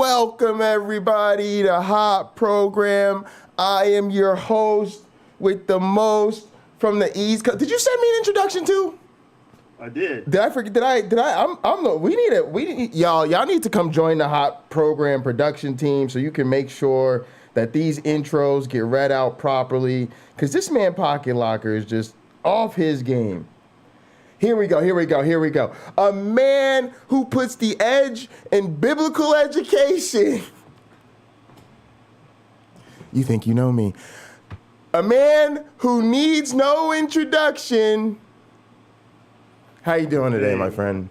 Welcome everybody to Hot Program. I am your host with the most from the East Coast. Did you send me an introduction too? I did. Did I forget? Did I? Y'all need to come join the Hot Program production team so you can make sure that these intros get read out properly. Cause this man Pocketlocker is just off his game. Here we go. A man who puts the edge in biblical education. You think you know me. A man who needs no introduction. How you doing today, my friend?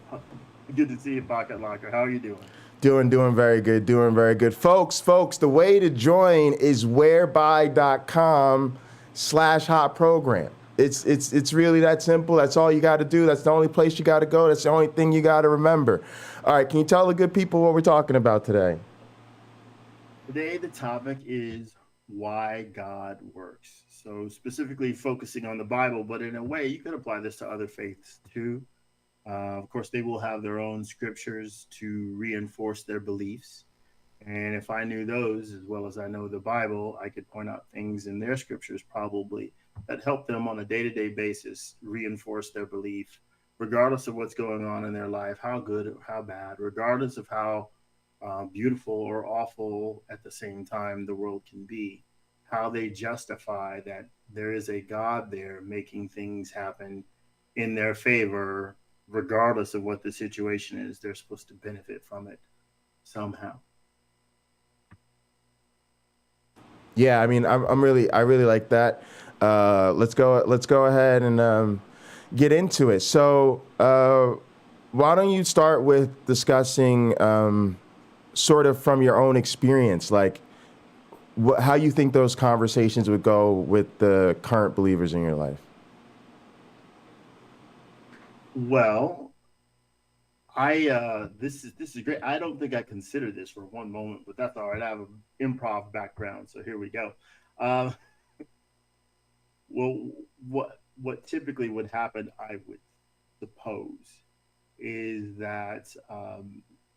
Good to see you, Pocketlocker. How are you doing? Doing very good. Folks, the way to join is whereby.com/hotprogram. It's really that simple. That's all you got to do. That's the only place you got to go. That's the only thing you got to remember. All right, can you tell the good people what we're talking about today? Today, the topic is why God works. So specifically focusing on the Bible, but in a way, you could apply this to other faiths too. Of course, they will have their own scriptures to reinforce their beliefs. And if I knew those as well as I know the Bible, I could point out things in their scriptures probably that help them on a day-to-day basis reinforce their belief, regardless of what's going on in their life, how good or how bad, regardless of how beautiful or awful at the same time the world can be, how they justify that there is a God there making things happen in their favor, regardless of what the situation is. They're supposed to benefit from it somehow. Yeah, I mean, I really like that. Let's go ahead and get into it. So why don't you start with discussing sort of from your own experience, like how you think those conversations would go with the current believers in your life? Well, this is great. I don't think I considered this for one moment, but that's all right. I have an improv background, so here we go. Well, what typically would happen, I would suppose, is that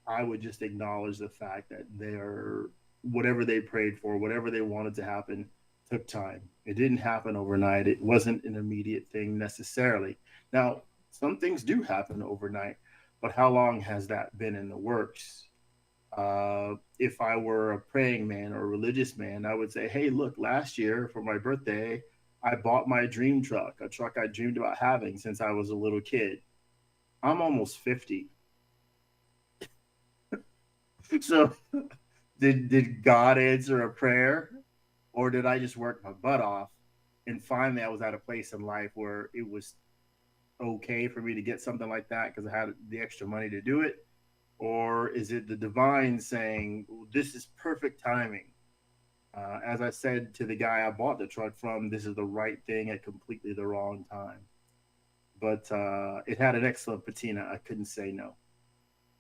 I would just acknowledge the fact that whatever they prayed for, whatever they wanted to happen, took time. It didn't happen overnight. It wasn't an immediate thing necessarily. Now, some things do happen overnight, but how long has that been in the works? If I were a praying man or a religious man, I would say, hey, look, last year for my birthday, I bought my dream truck, a truck I dreamed about having since I was a little kid. I'm almost 50. So did God answer a prayer, or did I just work my butt off? And finally, I was at a place in life where it was okay for me to get something like that because I had the extra money to do it? Or is it the divine saying, this is perfect timing? As I said to the guy I bought the truck from, this is the right thing at completely the wrong time. But it had an excellent patina. I couldn't say no.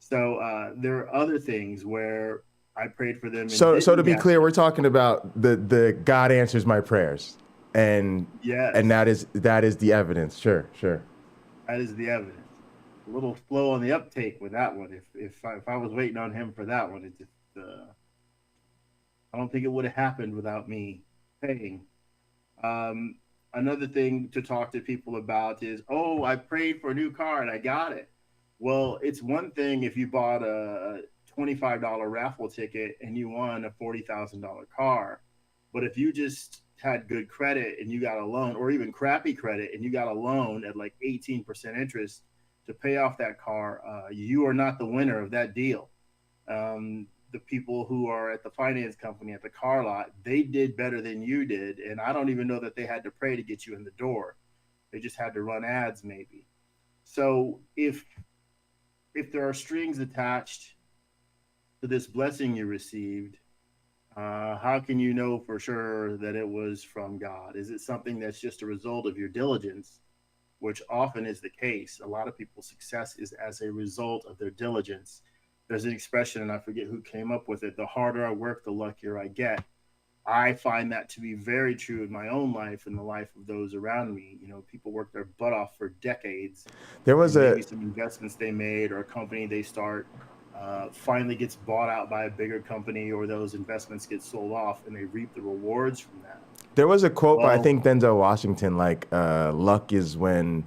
So there are other things where I prayed for them. So to be clear, we're talking about the God answers my prayers, and yes, and that is the evidence. Sure. That is the evidence. A little slow on the uptake with that one. If I was waiting on him for that one, it just I don't think it would have happened without me paying. Another thing to talk to people about is, I prayed for a new car and I got it. Well, it's one thing if you bought a $25 raffle ticket and you won a $40,000 car. But if you just had good credit and you got a loan, or even crappy credit and you got a loan at like 18% interest to pay off that car, you are not the winner of that deal. The people who are at the finance company, at the car lot, they did better than you did. And I don't even know that they had to pray to get you in the door. They just had to run ads maybe. So if there are strings attached to this blessing you received, how can you know for sure that it was from God? Is it something that's just a result of your diligence, which often is the case? A lot of people's success is as a result of their diligence. There's an expression, and I forget who came up with it: the harder I work, the luckier I get. I find that to be very true in my own life and the life of those around me. You know, people work their butt off for decades. There was maybe some investments they made or a company they start finally gets bought out by a bigger company, or those investments get sold off and they reap the rewards from that. There was a quote by, I think, Denzel Washington, like, luck is when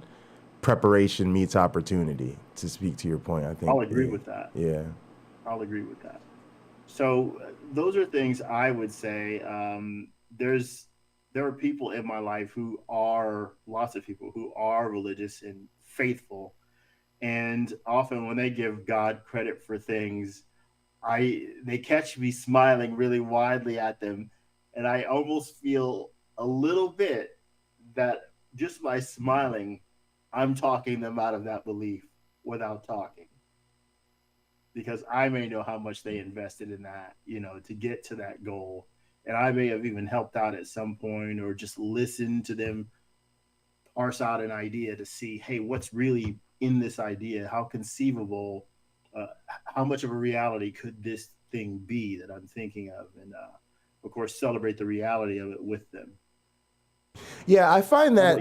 preparation meets opportunity, to speak to your point. I think I'll agree with that. Yeah. I'll agree with that. So those are things I would say. There are people in my life lots of people who are religious and faithful. And often when they give God credit for things, they catch me smiling really widely at them. And I almost feel a little bit that just by smiling, I'm talking them out of that belief without talking. Because I may know how much they invested in that, to get to that goal. And I may have even helped out at some point, or just listened to them parse out an idea to see, hey, what's really in this idea? How conceivable, how much of a reality could this thing be that I'm thinking of? And of course, celebrate the reality of it with them. Yeah, I find that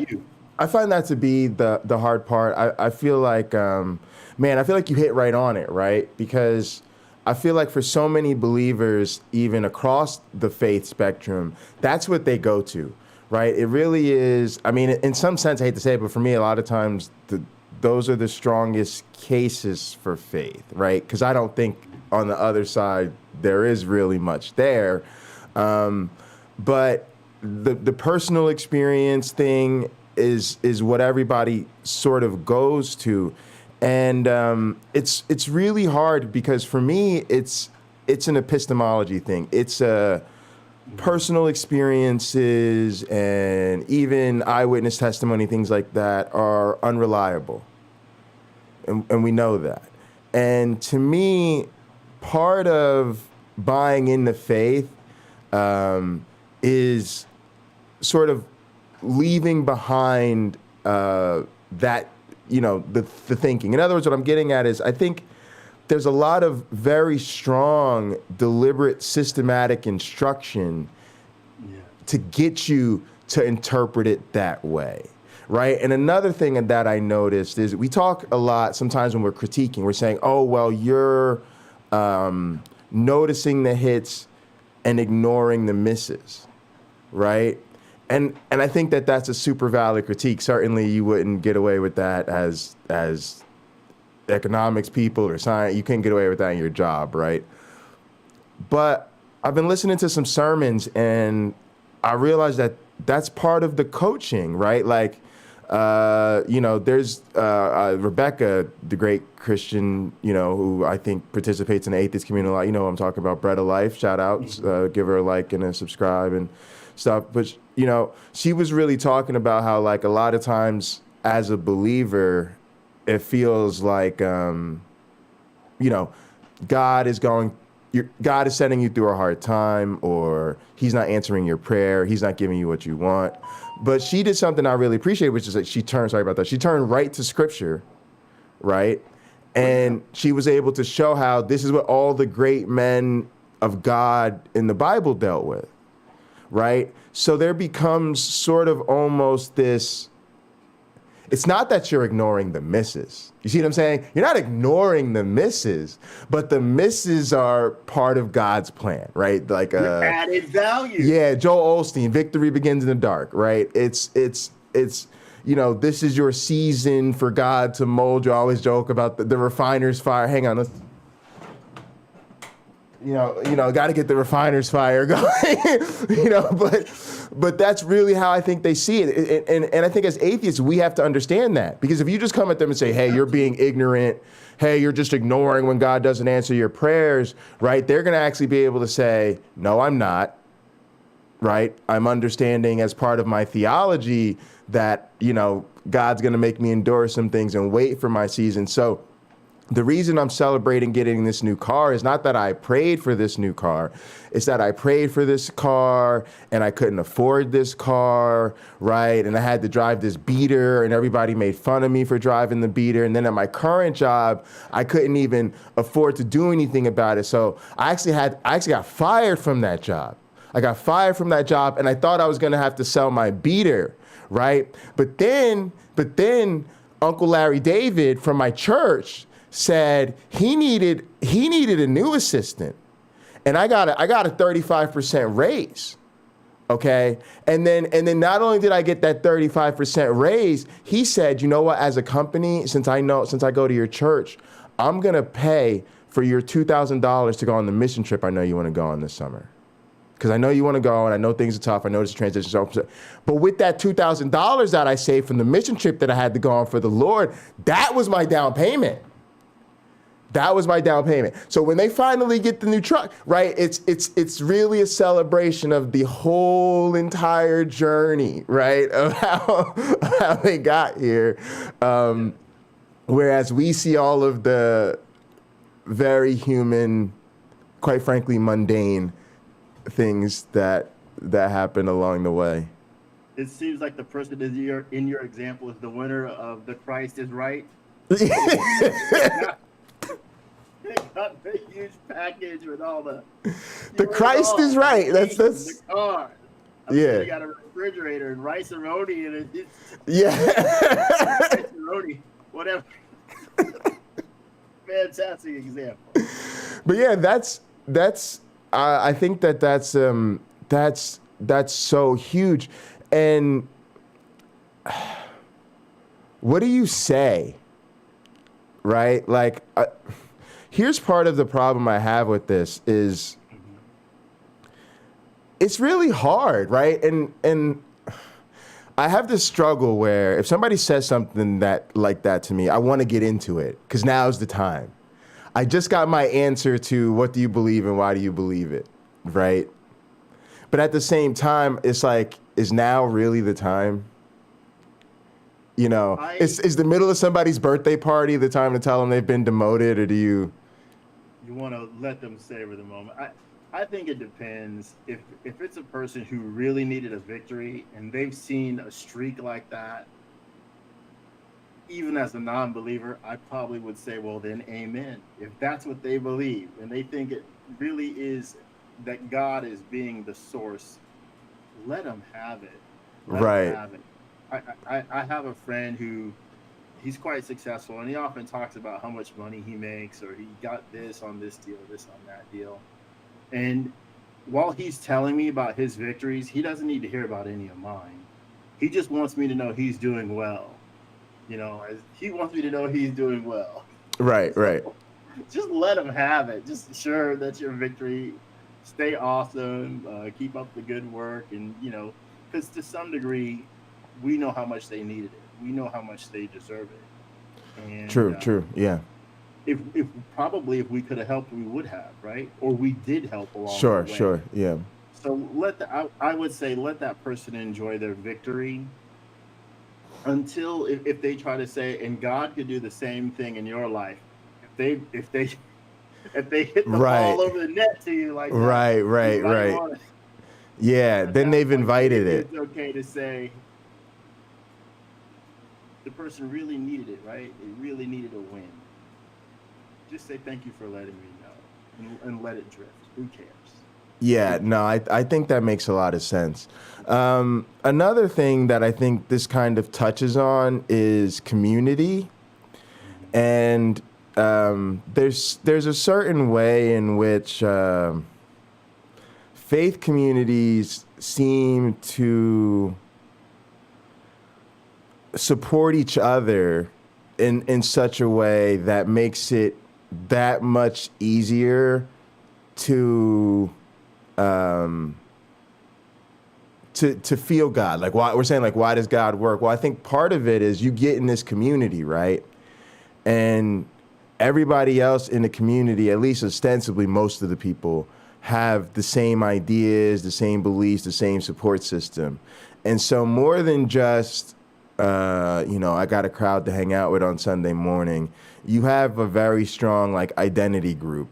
to be the hard part. I feel like, I feel like you hit right on it, right? Because I feel like for so many believers, even across the faith spectrum, that's what they go to, right? It really is. I mean, in some sense, I hate to say it, but for me, a lot of times, those are the strongest cases for faith, right? Because I don't think on the other side there is really much there. But the personal experience thing is what everybody sort of goes to. And it's really hard because for me, it's an epistemology thing. It's personal experiences and even eyewitness testimony, things like that are unreliable. And we know that. And to me, part of buying into faith is sort of leaving behind that, the thinking. In other words, what I'm getting at is I think there's a lot of very strong, deliberate, systematic instruction to get you to interpret it that way, right? And another thing that I noticed is we talk a lot sometimes when we're critiquing, we're saying, oh, well, you're noticing the hits and ignoring the misses, right? And I think that that's a super valid critique. Certainly you wouldn't get away with that as economics people or science. You couldn't get away with that in your job, right? But I've been listening to some sermons and I realized that that's part of the coaching, right? Like, there's Rebecca, the great Christian, who I think participates in the atheist community a lot. You know what I'm talking about, Bread of Life, shout out, give her a like and a subscribe and stuff. But, she was really talking about how, like, a lot of times as a believer, it feels like, God is sending you through a hard time, or he's not answering your prayer. He's not giving you what you want. But she did something I really appreciate, which is that she turned right to scripture, right? And she was able to show how this is what all the great men of God in the Bible dealt with, right? So there becomes sort of almost this, it's not that you're ignoring the misses. You see what I'm saying? You're not ignoring the misses, but the misses are part of God's plan, right? Like added value. Yeah, Joel Osteen, Victory Begins in the Dark, right? It's this is your season for God to mold you. I always joke about the refiner's fire. Hang on, got to get the refiner's fire going, but that's really how I think they see it. And I think as atheists, we have to understand that, because if you just come at them and say, hey, you're being ignorant, hey, you're just ignoring when God doesn't answer your prayers, right? They're going to actually be able to say, no, I'm not, right? I'm understanding as part of my theology that, God's going to make me endure some things and wait for my season. So the reason I'm celebrating getting this new car is not that I prayed for this new car. It's that I prayed for this car and I couldn't afford this car, right? And I had to drive this beater and everybody made fun of me for driving the beater. And then at my current job, I couldn't even afford to do anything about it. So I actually got fired from that job. I got fired from that job and I thought I was going to have to sell my beater, right? But then Uncle Larry David from my church said he needed a new assistant, and I got a 35% raise, okay? And then not only did I get that 35% raise, he said, you know what? As a company, since I go to your church, I'm gonna pay for your $2,000 to go on the mission trip I know you want to go on this summer. Because I know you want to go, and I know things are tough. I know it's a transition. But with that $2,000 that I saved from the mission trip that I had to go on for the Lord, that was my down payment. That was my down payment. So when they finally get the new truck, right, it's really a celebration of the whole entire journey, right, of how they got here. Whereas we see all of the very human, quite frankly, mundane things that happen along the way. It seems like the person in your example is the winner of the Christ is Right. They got the huge package with all the Christ is right. That's the car. Yeah. You got a refrigerator and rice-a-roni and rice-a-roni, whatever. Fantastic example. But yeah, that's I think that's so huge. And what do you say, right? Like, here's part of the problem I have with this is it's really hard, right? And I have this struggle where if somebody says something like that to me, I want to get into it because now's the time. I just got my answer to what do you believe and why do you believe it, right? But at the same time, it's like, is now really the time? Is the middle of somebody's birthday party the time to tell them they've been demoted, or do you? You want to let them savor the moment. I think it depends. If it's a person who really needed a victory and they've seen a streak like that, even as a non-believer, I probably would say, well, then amen. If that's what they believe and they think it really is that God is being the source, let them have it. Right. Them have it. I have a friend who he's quite successful, and he often talks about how much money he makes, or he got this on this deal, this on that deal. And while he's telling me about his victories, he doesn't need to hear about any of mine. He just wants me to know he's doing well. He wants me to know he's doing well. Right, right. Just let him have it. Just sure that's your victory. Stay awesome. Keep up the good work. And, because to some degree, we know how much they needed it. We know how much they deserve it. And, true. Yeah. If we could have helped, we would have, right? Or we did help along the way. Sure. Yeah. So I would say let that person enjoy their victory until if they try to say, and God could do the same thing in your life. If they hit the ball over the net to you like that, right. Yeah, then they've invited it. It's okay to say the person really needed it, right? They really needed a win. Just say thank you for letting me know and let it drift. Who cares? Yeah, no, I think that makes a lot of sense. Another thing that I think this kind of touches on is community. And there's a certain way in which faith communities seem to support each other in such a way that makes it that much easier to feel God. Like, why we're saying, like, why does God work? Well, I think part of it is you get in this community, right? And everybody else in the community, at least ostensibly most of the people, have the same ideas, the same beliefs, the same support system. And so more than just, I got a crowd to hang out with on Sunday morning, you have a very strong, like, identity group.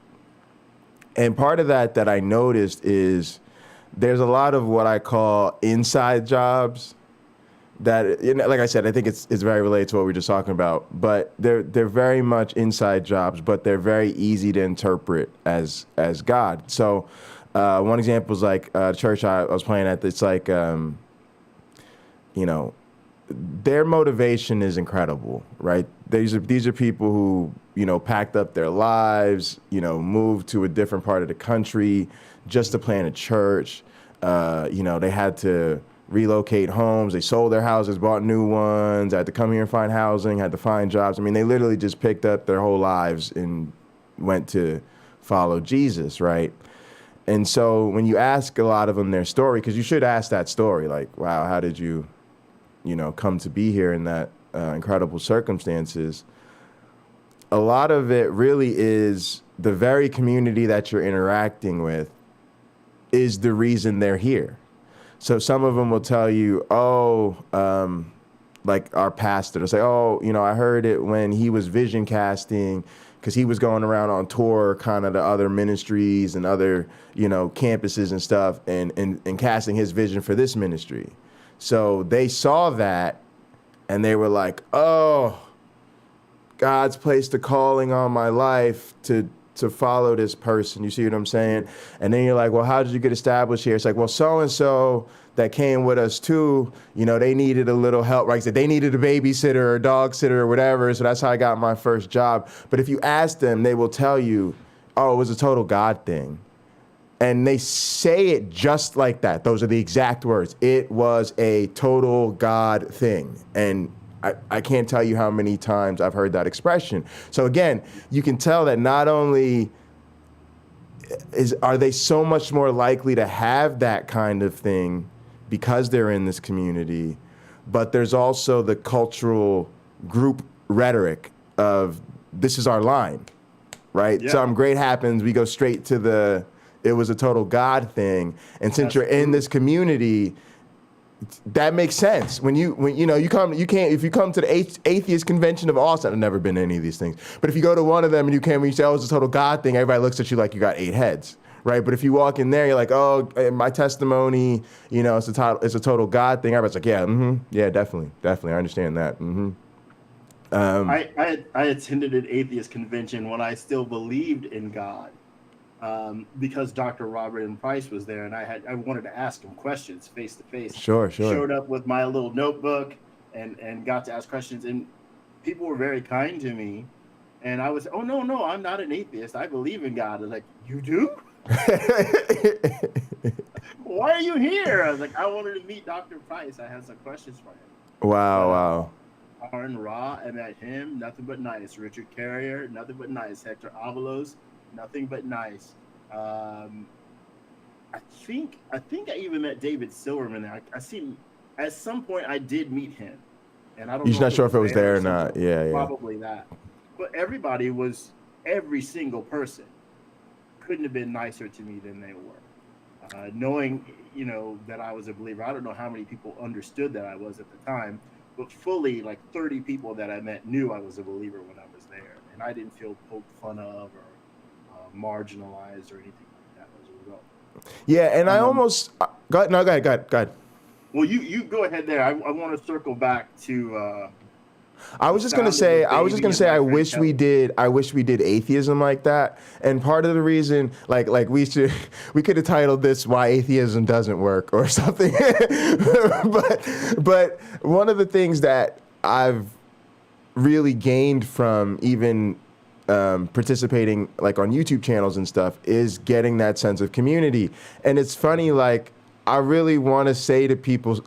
And part of that I noticed is there's a lot of what I call inside jobs that, like I said, I think it's very related to what we were just talking about, but they're very much inside jobs, but they're very easy to interpret as God. So one example is like church I was playing at. It's like, their motivation is incredible, right? These are people who, packed up their lives, moved to a different part of the country just to plant a church. They had to relocate homes. They sold their houses, bought new ones, had to come here and find housing, had to find jobs. I mean, they literally just picked up their whole lives and went to follow Jesus, right? And so when you ask a lot of them their story, because you should ask that story, like, wow, how did you, come to be here in that incredible circumstances? A lot of it really is the very community that you're interacting with is the reason they're here. So some of them will tell you, like our pastor will say, I heard it when he was vision casting, because he was going around on tour, kind of the other ministries and other, campuses and stuff, and casting his vision for this ministry. So they saw that and they were like, oh, God's placed a calling on my life to follow this person. You see what I'm saying? And then you're like, well, how did you get established here? It's like, well, so-and-so that came with us too, they needed a little help, right? So they needed a babysitter or a dog sitter or whatever. So that's how I got my first job. But if you ask them, they will tell you, oh, it was a total God thing. And they say it just like that. Those are the exact words. It was a total God thing. And I can't tell you how many times I've heard that expression. So again, you can tell that not only are they so much more likely to have that kind of thing because they're in this community, but there's also the cultural group rhetoric of this is our line, right? Yeah. Something great happens, we go straight to it was a total God thing. And since you're in this community, that makes sense. If you come to the atheist convention of Austin, I've never been to any of these things, but if you go to one of them and you say, oh, it's a total God thing, everybody looks at you like you got 8 heads, right? But if you walk in there, you're like, oh, my testimony, it's a total God thing. Everybody's like, yeah, definitely, I understand that. I attended an atheist convention when I still believed in God. Because Dr. Robert M. Price was there, and I wanted to ask him questions face to face. Sure. Showed up with my little notebook and got to ask questions, and people were very kind to me. And I was, oh no, I'm not an atheist. I believe in God. I was like, you do? Why are you here? I was like, I wanted to meet Dr. Price. I had some questions for him. Wow. Aaron Ra, I met him. Nothing but nice. Richard Carrier, nothing but nice. Hector Avalos. Nothing but nice. I think I even met David Silverman there. I see. At some point, I did meet him, and I don't. You're not sure if it was there or not. Yeah. Probably that. But every single person couldn't have been nicer to me than they were. Knowing, that I was a believer. I don't know how many people understood that I was at the time, but fully like 30 people that I met knew I was a believer when I was there, and I didn't feel poked fun of or marginalized or anything like that as a result. Yeah, and I almost go ahead. Well, you go ahead there. I want to circle back to. I was just gonna say. I wish we did atheism like that. And part of the reason, like we could have titled this "Why Atheism Doesn't Work" or something. but one of the things that I've really gained from even participating like on YouTube channels and stuff is getting that sense of community. And it's funny, like I really want to say to people,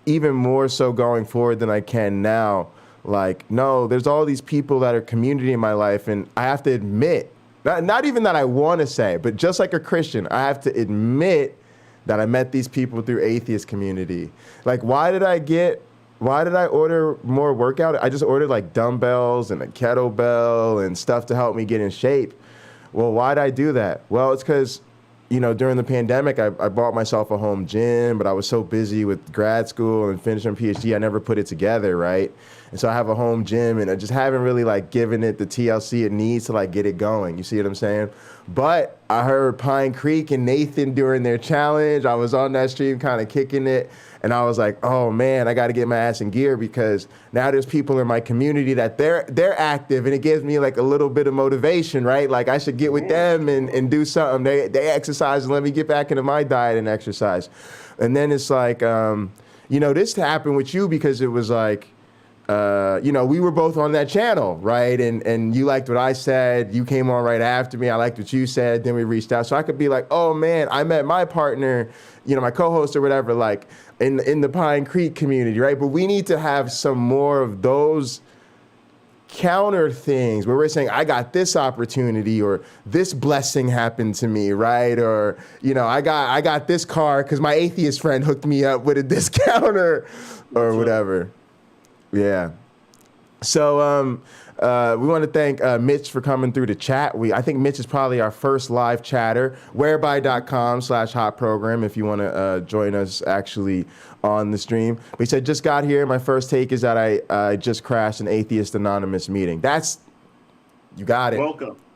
even more so going forward than I can now, like, no, there's all these people that are community in my life. And I have to admit, Not even that I want to say, but just like a Christian, I have to admit that I met these people through atheist community. Like, why did I order more workout? I just ordered like dumbbells and a kettlebell and stuff to help me get in shape. Well, why did I do that? Well, it's because, during the pandemic, I bought myself a home gym, but I was so busy with grad school and finishing PhD, I never put it together, right? And so I have a home gym, and I just haven't really like given it the TLC it needs to like get it going. You see what I'm saying? But I heard Pine Creek and Nathan during their challenge. I was on that stream kind of kicking it. And I was like, oh man, I got to get my ass in gear, because now there's people in my community that they're active, and it gives me like a little bit of motivation, right? Like I should get with them and do something. They exercise, and let me get back into my diet and exercise. And then it's like, this happened with you because it was like, we were both on that channel, right? And you liked what I said. You came on right after me. I liked what you said. Then we reached out. So I could be like, oh man, I met my partner, my co-host or whatever, like in the Pine Creek community, right? But we need to have some more of those counter things where we're saying, I got this opportunity, or this blessing happened to me, right? Or, I got this car because my atheist friend hooked me up with a discount or whatever. Yeah. So we want to thank Mitch for coming through the chat. I think Mitch is probably our first live chatter. Whereby.com/hot program if you want to join us actually on the stream. But he said, just got here. My first take is that I just crashed an Atheist Anonymous meeting. You got it.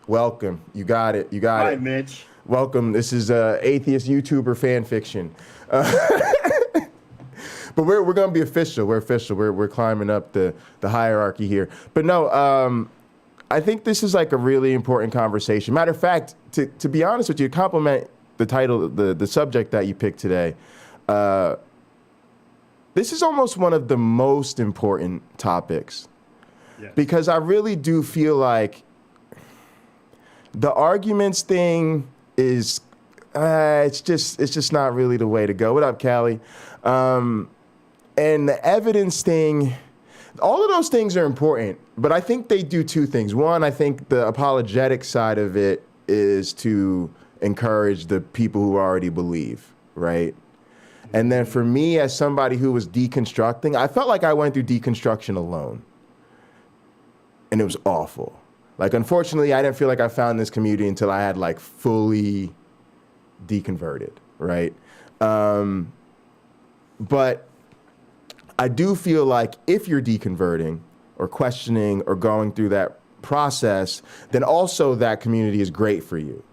Welcome. You got it. Hi, Mitch. Welcome. This is atheist YouTuber fan fiction. But we're going to be official. We're official. We're climbing up the hierarchy here. But no, I think this is like a really important conversation. Matter of fact, to be honest with you, to compliment the title, the subject that you picked today, this is almost one of the most important topics. Yes. Because I really do feel like the arguments thing is, it's just not really the way to go. What up, Callie? And the evidence thing, all of those things are important, but I think they do two things. One, I think the apologetic side of it is to encourage the people who already believe, right? And then for me, as somebody who was deconstructing, I felt like I went through deconstruction alone. And it was awful. Like, unfortunately, I didn't feel like I found this community until I had like fully deconverted, right? But I do feel like if you're deconverting or questioning or going through that process, then also that community is great for you.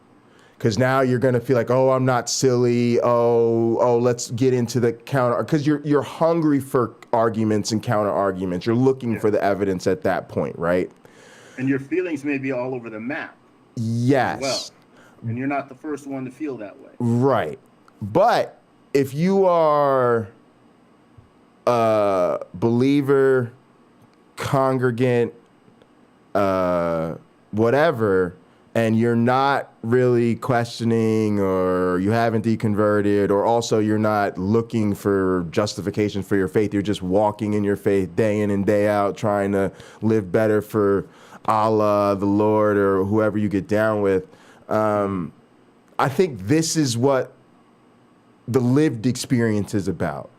Because now you're going to feel like, oh, I'm not silly. Oh, let's get into the counter. Because you're hungry for arguments and counter arguments. You're looking for the evidence at that point, right? And your feelings may be all over the map. Yes. Well, and you're not the first one to feel that way. Right. But if you are a believer, congregant, whatever, and you're not really questioning, or you haven't deconverted, or also you're not looking for justification for your faith, you're just walking in your faith day in and day out, trying to live better for Allah, the Lord, or whoever you get down with. I think this is what the lived experience is about.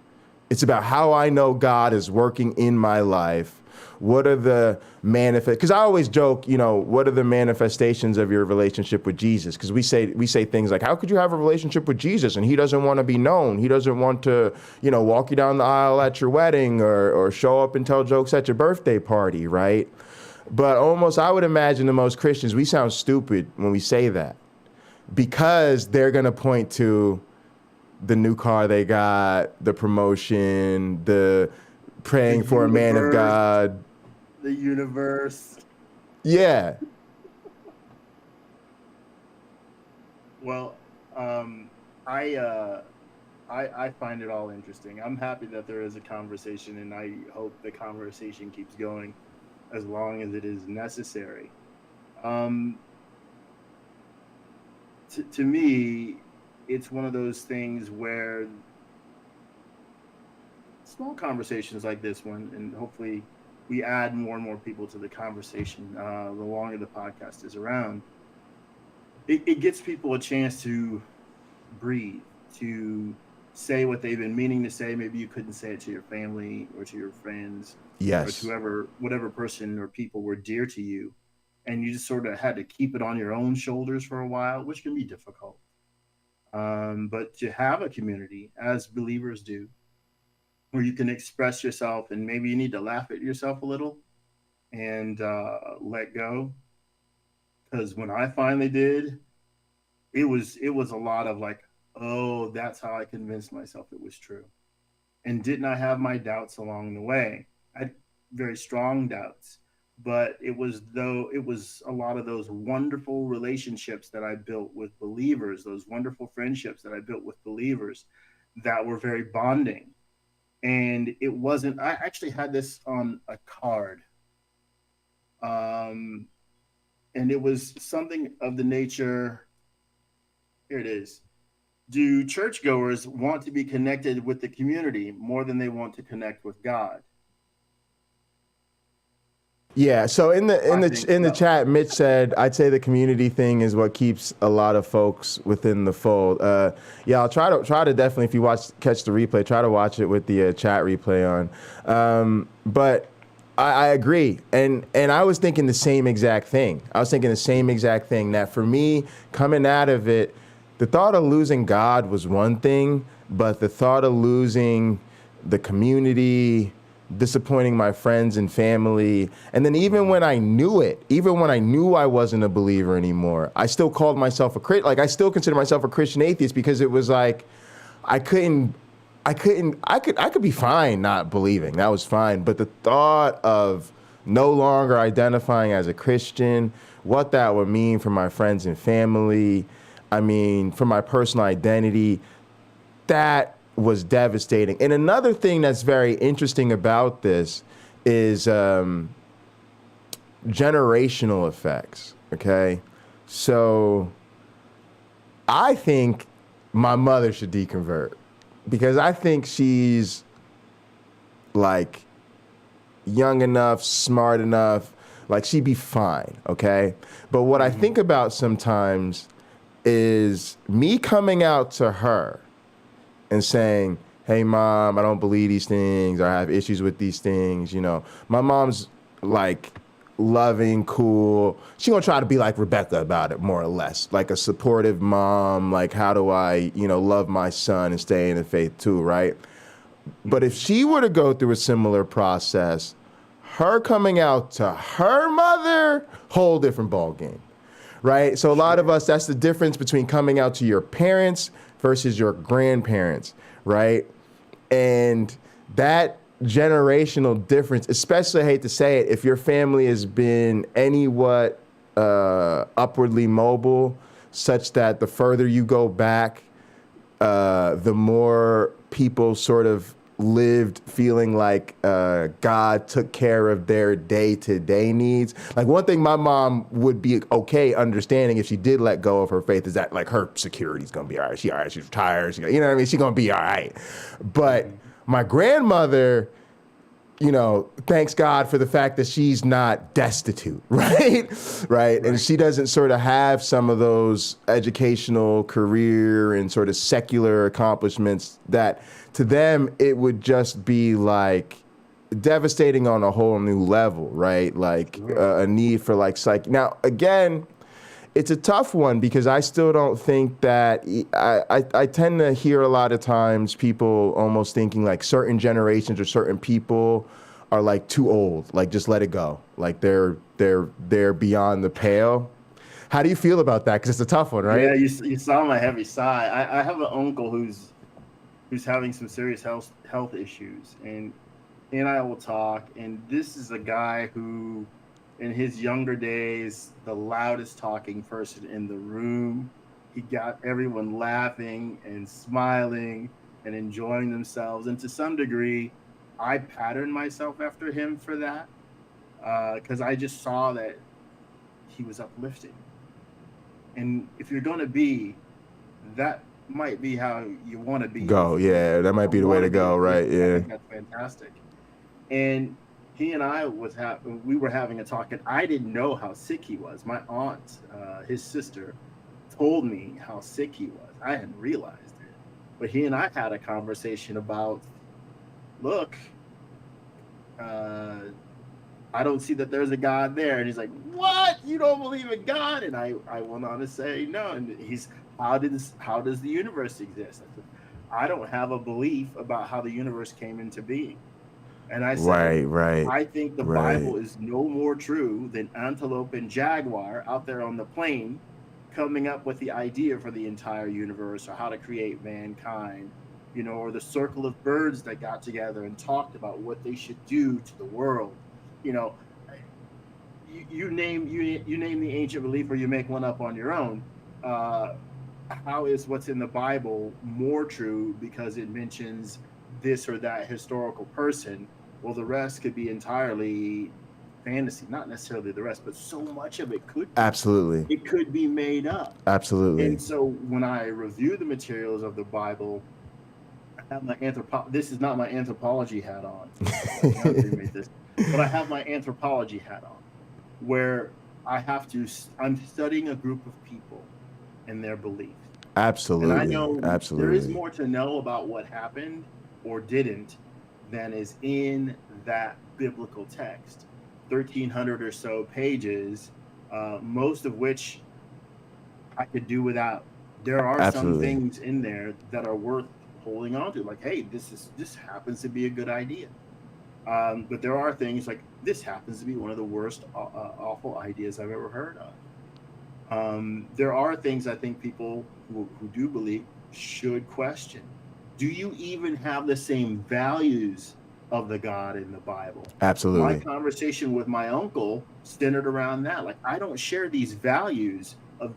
It's about how I know God is working in my life. What are the because I always joke, what are the manifestations of your relationship with Jesus? Because we say things like, how could you have a relationship with Jesus and he doesn't want to be known? He doesn't want to, walk you down the aisle at your wedding or show up and tell jokes at your birthday party, right? But almost, I would imagine the most Christians, we sound stupid when we say that, because they're going to point to the new car they got, the promotion, the praying for a man of God. The universe. Yeah. Well, I find it all interesting. I'm happy that there is a conversation, and I hope the conversation keeps going as long as it is necessary. To me, it's one of those things where small conversations like this one, and hopefully we add more and more people to the conversation the longer the podcast is around, it gets people a chance to breathe, to say what they've been meaning to say. Maybe you couldn't say it to your family or to your friends or to Yes. whatever person or people were dear to you. And you just sort of had to keep it on your own shoulders for a while, which can be difficult. But to have a community, as believers do, where you can express yourself and maybe you need to laugh at yourself a little and let go. Because when I finally did, it was a lot of like, oh, that's how I convinced myself it was true. And didn't I have my doubts along the way? I had very strong doubts, but it was a lot of those wonderful relationships that I built with believers, those wonderful friendships that I built with believers that were very bonding. And it wasn't. I actually had this on a card, um, and it was something of the nature. Here it is. Do churchgoers want to be connected with the community more than they want to connect with God? Yeah, so in the in I the think in the so. chat, Mitch said, "I'd say the community thing is what keeps a lot of folks within the fold." Yeah, I'll try to definitely, if you catch the replay, try to watch it with the chat replay on. But I agree, and I was thinking the same exact thing. I was thinking the same exact thing, that for me, coming out of it, the thought of losing God was one thing, but the thought of losing the community, disappointing my friends and family. And then even when I knew it, even when I knew I wasn't a believer anymore, I still called myself a Christian. Like, I still consider myself a Christian atheist, because it was like, I couldn't, I could be fine not believing. That was fine. But the thought of no longer identifying as a Christian, what that would mean for my friends and family, I mean, for my personal identity, that was devastating. And another thing that's very interesting about this is generational effects. Okay. So I think my mother should deconvert, because I think she's like young enough, smart enough, like she'd be fine. Okay. But what I Mm-hmm. think about sometimes is me coming out to her and saying, "Hey, mom, I don't believe these things. I have issues with these things." You know, my mom's like loving, cool. She gonna try to be like Rebecca about it, more or less, like a supportive mom. Like, how do I, love my son and stay in the faith too, right? But if Mm-hmm. she were to go through a similar process, her coming out to her mother, whole different ball game, right? So a lot of Sure. us, that's the difference between coming out to your parents versus your grandparents, right? And that generational difference, especially, I hate to say it, if your family has been upwardly mobile, such that the further you go back, the more people sort of lived feeling like God took care of their day-to-day needs. Like, one thing my mom would be okay understanding if she did let go of her faith is that, like, her security's gonna be all right. She all right. She's retired. You know what I mean? She's gonna be all right. But Mm-hmm. my grandmother, thanks God for the fact that she's not destitute, right? Right. And Right. she doesn't sort of have some of those educational, career, and sort of secular accomplishments that to them it would just be like devastating on a whole new level, right? Like Sure. a need for like psych. Now, again, it's a tough one, because I still don't think that I tend to hear a lot of times people almost thinking like certain generations or certain people are like too old, like just let it go, like they're beyond the pale. How do you feel about that? Because it's a tough one, Yeah, right? you saw my heavy sigh. I have an uncle who's having some serious health issues, and he and I will talk. And this is a guy who, in his younger days, the loudest talking person in the room. He got everyone laughing and smiling and enjoying themselves. And to some degree, I patterned myself after him for that, because I just saw that he was uplifting. And if you're going to be, that might be how you want to be. Go, yeah, that might I be the way want to to be. go, Yeah, right? I Yeah. think that's fantastic. And he and I we were having a talk, and I didn't know how sick he was. My aunt, his sister, told me how sick he was. I hadn't realized it. But he and I had a conversation about, look, I don't see that there's a God there. And he's like, what? You don't believe in God? And I went on to say, no. And he's, how does the universe exist? I said, I don't have a belief about how the universe came into being. And I said, I think the Bible is no more true than antelope and jaguar out there on the plain coming up with the idea for the entire universe, or how to create mankind, you know, or the circle of birds that got together and talked about what they should do to the world. You know, you name the ancient belief, or you make one up on your own. How is what's in the Bible more true because it mentions this or that historical person? Well, the rest could be entirely fantasy. Not necessarily the rest, but so much of it could be. Absolutely. It could be made up. Absolutely. And so when I review the materials of the Bible, I have my this is not my anthropology hat on. But I have my anthropology hat on, where I'm studying a group of people and their beliefs. Absolutely. And I know absolutely. there is more to know about what happened or didn't than is in that biblical text. 1,300 or so pages, most of which I could do without. There are some things in there that are worth holding on to, like, hey, this happens to be a good idea. But there are things like, this happens to be one of the worst awful ideas I've ever heard of. There are things I think people who do believe should question. Do you even have the same values of the God in the Bible? Absolutely. My conversation with my uncle centered around that. Like, I don't share these values of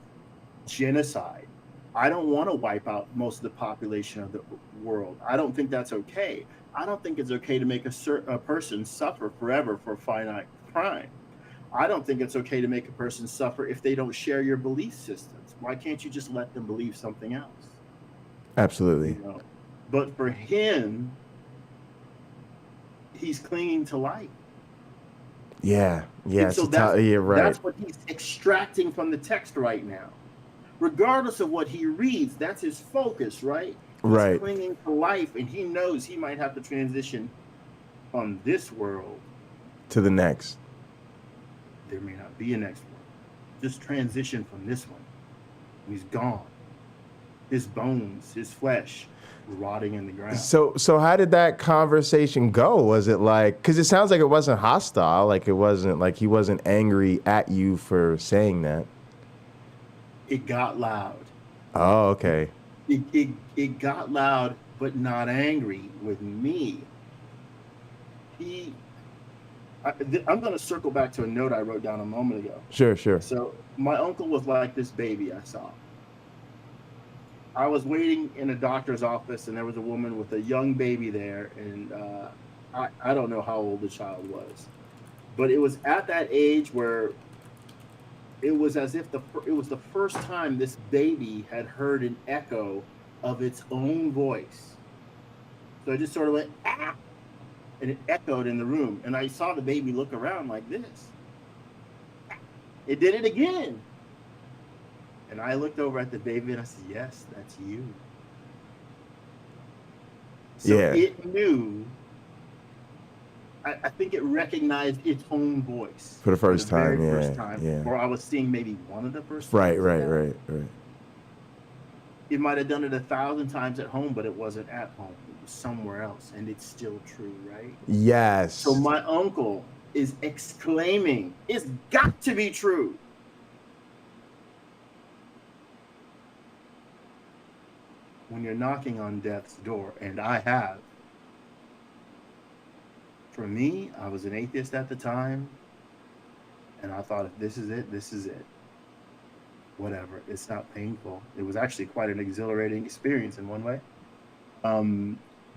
genocide. I don't want to wipe out most of the population of the world. I don't think that's okay. I don't think it's okay to make a person suffer forever for finite crime. I don't think it's okay to make a person suffer if they don't share your belief systems. Why can't you just let them believe something else? Absolutely. You know? But for him, he's clinging to life. Yeah. So that's what he's extracting from the text right now. Regardless of what he reads, that's his focus, right? He's clinging to life, and he knows he might have to transition from this world to the next. There may not be a next one. Just transition from this one. He's gone. His bones, his flesh, rotting in the ground. So how did that conversation go? Was it like, because it sounds like it wasn't hostile, like it wasn't like he wasn't angry at you for saying that. It got loud. Oh, okay. It got loud, but not angry with me. I'm going to circle back to a note I wrote down a moment ago. Sure. So my uncle was like this baby I saw. I was waiting in a doctor's office, and there was a woman with a young baby there, and I don't know how old the child was, but it was at that age where it was as if it was the first time this baby had heard an echo of its own voice. So it just sort of went, ah, and it echoed in the room. And I saw the baby look around like this. It did it again. And I looked over at the baby and I said, yes, that's you. So it knew, I think it recognized its own voice. For the first time, yeah. Or I was seeing maybe one of the first times. Right. Right. It might have done it 1,000 times at home, but it wasn't at home. It was somewhere else, and it's still true, right? Yes. So my uncle is exclaiming, it's got to be true. When you're knocking on death's door, and I have. For me, I was an atheist at the time, and I thought, if this is it, this is it. Whatever, it's not painful. It was actually quite an exhilarating experience in one way.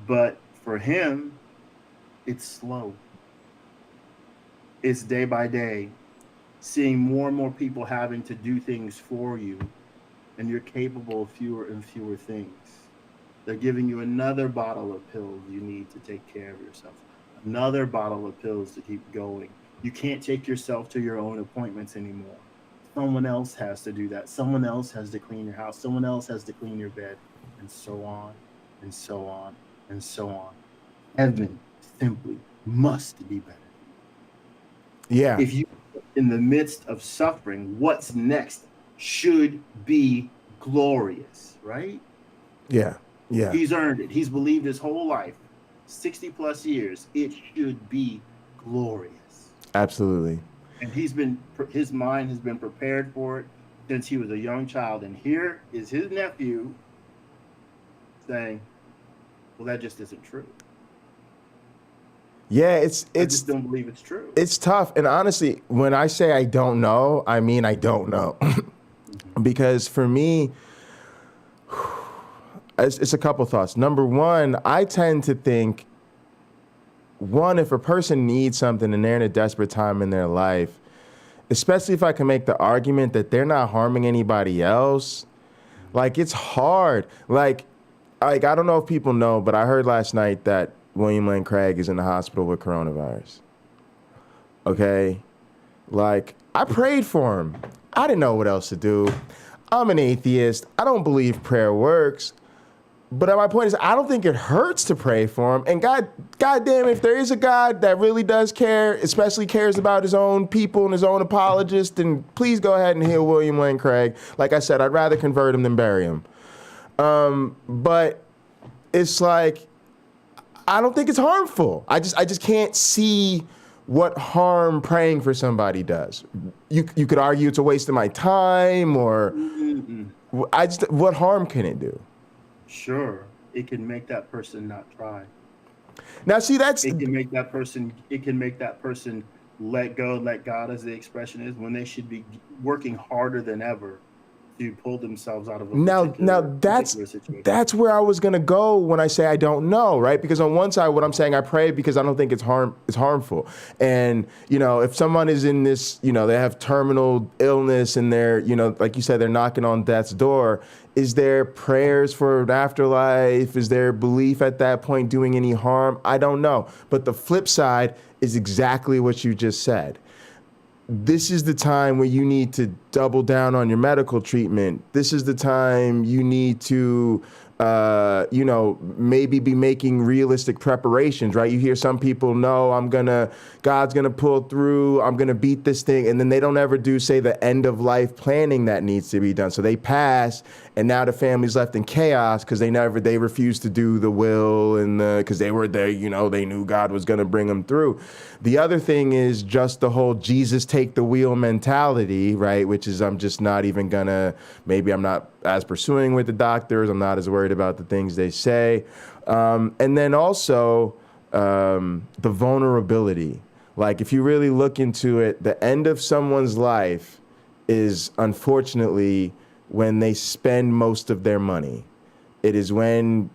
But for him, it's slow. It's day by day, seeing more and more people having to do things for you, and you're capable of fewer and fewer things. They're giving you another bottle of pills you need to take care of yourself. Another bottle of pills to keep going. You can't take yourself to your own appointments anymore. someone else has to do that. Someone else has to clean your house. Someone else has to clean your bed, and so on, and so on, and so on. Heaven simply must be better. Yeah. If you in the midst of suffering, what's next should be glorious, right? Yeah. Yeah. He's earned it. He's believed his whole life, 60 plus years. It should be glorious. Absolutely. And his mind has been prepared for it since he was a young child. And here is his nephew saying, well, that just isn't true. Yeah, I just don't believe it's true. It's tough. And honestly, when I say I don't know, I mean I don't know. Because for me, it's a couple thoughts. Number one, I tend to think, one, if a person needs something and they're in a desperate time in their life, especially if I can make the argument that they're not harming anybody else, like, it's hard. Like I don't know if people know, but I heard last night that William Lane Craig is in the hospital with coronavirus. Okay? Like, I prayed for him. I didn't know what else to do. I'm an atheist. I don't believe prayer works. But my point is, I don't think it hurts to pray for him. And God damn, if there is a God that really does care, especially cares about his own people and his own apologists, then please go ahead and heal William Lane Craig. Like I said, I'd rather convert him than bury him. But it's like, I don't think it's harmful. I just can't see what harm praying for somebody does. You could argue it's a waste of my time, or what harm can it do? Sure, it can make that person not try. Now, see, it can make that person let go, let God, as the expression is, when they should be working harder than ever to pull themselves out of a particular situation. That's where I was gonna go when I say I don't know, right? Because on one side, what I'm saying, I pray because I don't think it's harmful. And if someone is in this, they have terminal illness and they're, like you said, they're knocking on death's door. Is there prayers for an afterlife? Is there belief at that point doing any harm? I don't know. But the flip side is exactly what you just said. This is the time where you need to double down on your medical treatment. This is the time you need to, maybe be making realistic preparations, right? You hear some people, no, God's gonna pull through, I'm gonna beat this thing. And then they don't ever do, say, the end of life planning that needs to be done. So they pass, and now the family's left in chaos because they refused to do the will, and because they were there, they knew God was gonna bring them through. The other thing is just the whole Jesus take the wheel mentality, right? Which is, I'm just not even maybe I'm not as pursuing with the doctors. I'm not as worried about the things they say. And then also the vulnerability. Like, if you really look into it, the end of someone's life is, unfortunately, when they spend most of their money. It is when,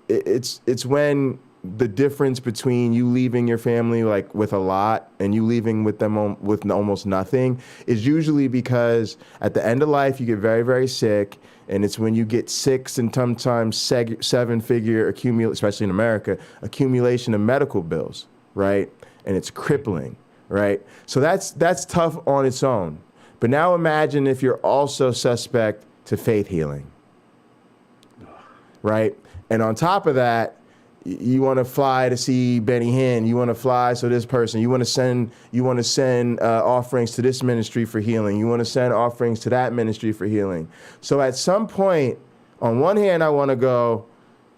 it's when the difference between you leaving your family like with a lot and you leaving with them with almost nothing is usually because at the end of life you get very, very sick, and it's when you get 6 and sometimes 7-figure especially in America, accumulation of medical bills, right? And it's crippling, right? So that's tough on its own. But now imagine if you're also suspect to faith healing, right? And on top of that, you want to fly to see Benny Hinn. You want to fly so this person. You want to send offerings to this ministry for healing. You want to send offerings to that ministry for healing. So at some point, on one hand, I want to go,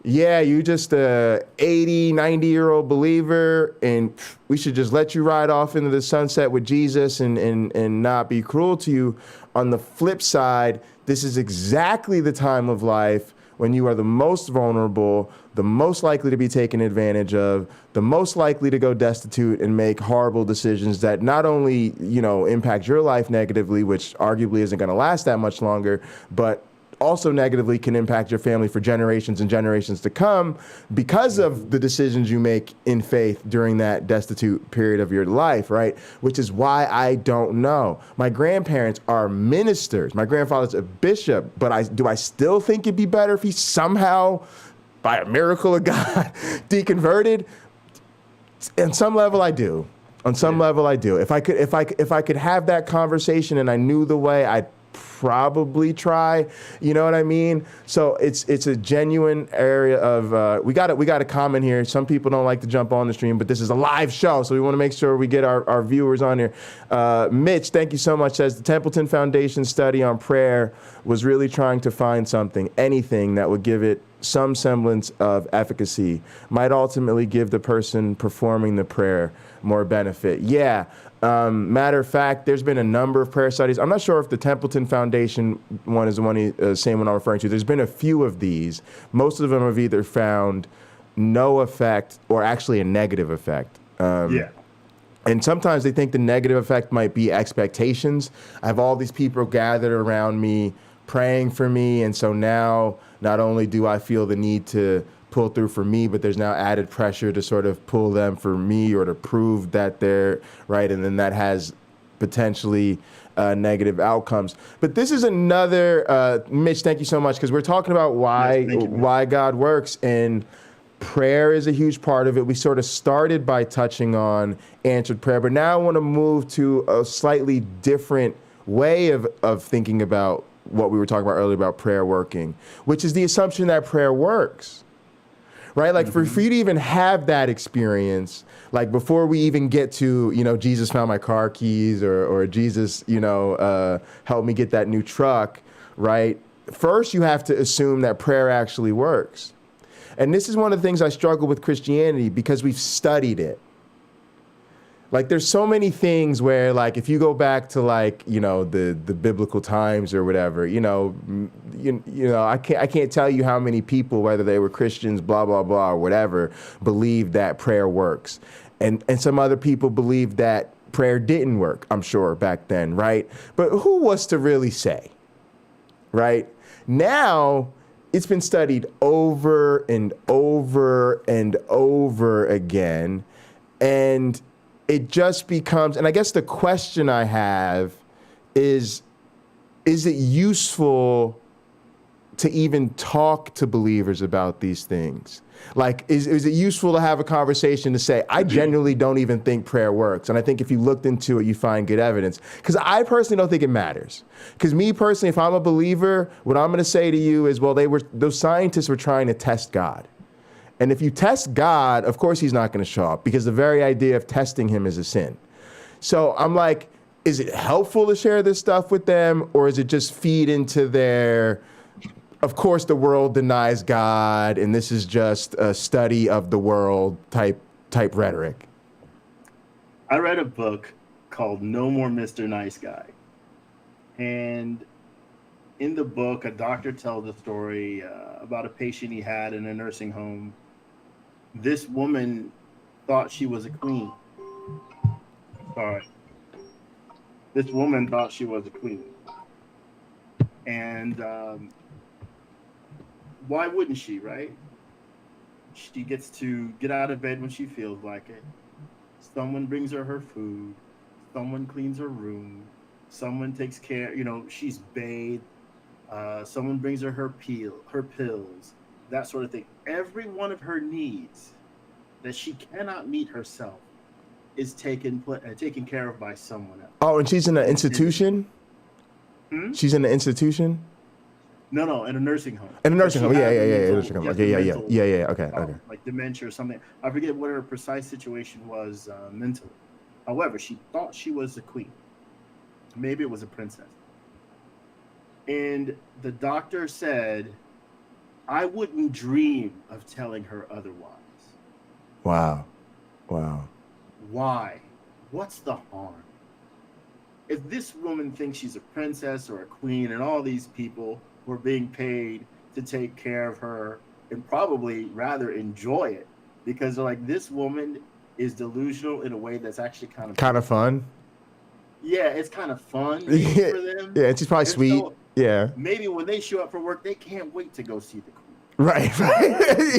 yeah, you just a 80, 90-year-old believer, and we should just let you ride off into the sunset with Jesus and not be cruel to you. On the flip side, this is exactly the time of life when you are the most vulnerable, the most likely to be taken advantage of, the most likely to go destitute and make horrible decisions that not only, impact your life negatively, which arguably isn't going to last that much longer, but also negatively can impact your family for generations and generations to come because of the decisions you make in faith during that destitute period of your life, right? Which is why I don't know. My grandparents are ministers. My grandfather's a bishop, but do I still think it'd be better if he somehow, by a miracle of God, deconverted? On some level, I do. On some level, I do. If I could have that conversation and I knew the way, I'd probably try. You know what I mean? So it's a genuine area of we got a comment here. Some people don't like to jump on the stream, but this is a live show, so we want to make sure we get our viewers on here. Mitch, thank you so much. Says the Templeton Foundation study on prayer was really trying to find something, anything that would give it some semblance of efficacy, might ultimately give the person performing the prayer more benefit. Yeah. Matter of fact, there's been a number of prayer studies. I'm not sure if the Templeton Foundation one is the one, same one I'm referring to. There's been a few of these. Most of them have either found no effect or actually a negative effect. And sometimes they think the negative effect might be expectations. I have all these people gathered around me praying for me, and so now not only do I feel the need to pull through for me, but there's now added pressure to sort of pull them for me or to prove that they're right, and then that has potentially negative outcomes. But this is another, Mitch, thank you so much, because we're talking about why God works, and prayer is a huge part of it. We sort of started by touching on answered prayer, but now I want to move to a slightly different way of thinking about what we were talking about earlier about prayer working, which is the assumption that prayer works. Right? Like for you to even have that experience, like before we even get to, Jesus found my car keys or Jesus, helped me get that new truck, right? First, you have to assume that prayer actually works. And this is one of the things I struggle with Christianity because we've studied it. Like there's so many things where like if you go back to like the biblical times or whatever, I can't tell you how many people, whether they were Christians, blah blah blah or whatever, believed that prayer works, and some other people believed that prayer didn't work. I'm sure back then, right? But who was to really say, right? Now it's been studied over and over and over again, and it just becomes, and I guess the question I have is it useful to even talk to believers about these things? Like, is it useful to have a conversation to say, I genuinely don't even think prayer works. And I think if you looked into it, you find good evidence. Because I personally don't think it matters. Because me personally, if I'm a believer, what I'm going to say to you is, well, those scientists were trying to test God. And if you test God, of course he's not going to show up because the very idea of testing him is a sin. So I'm like, is it helpful to share this stuff with them, or is it just feed into their, of course the world denies God and this is just a study of the world type rhetoric? I read a book called No More Mr. Nice Guy. And in the book, a doctor tells a story about a patient he had in a nursing home. This woman thought she was a queen. Sorry. This woman thought she was a queen. And why wouldn't she, right? She gets to get out of bed when she feels like it. Someone brings her food. Someone cleans her room. Someone takes care, she's bathed. Someone brings her pills, that sort of thing. Every one of her needs that she cannot meet herself is taken care of by someone else. Oh, and she's in an institution? She's in an institution? No, in a nursing home. In a nursing home, yeah. Okay. Like dementia or something. I forget what her precise situation was mentally. However, she thought she was a queen. Maybe it was a princess. And the doctor said, I wouldn't dream of telling her otherwise. Wow. Why? What's the harm? If this woman thinks she's a princess or a queen and all these people who are being paid to take care of her and probably rather enjoy it because they're like, this woman is delusional in a way that's actually kind of fun. Yeah, it's kind of fun for them. Yeah, she's probably sweet. So yeah. Maybe when they show up for work, they can't wait to go see the queen. Right.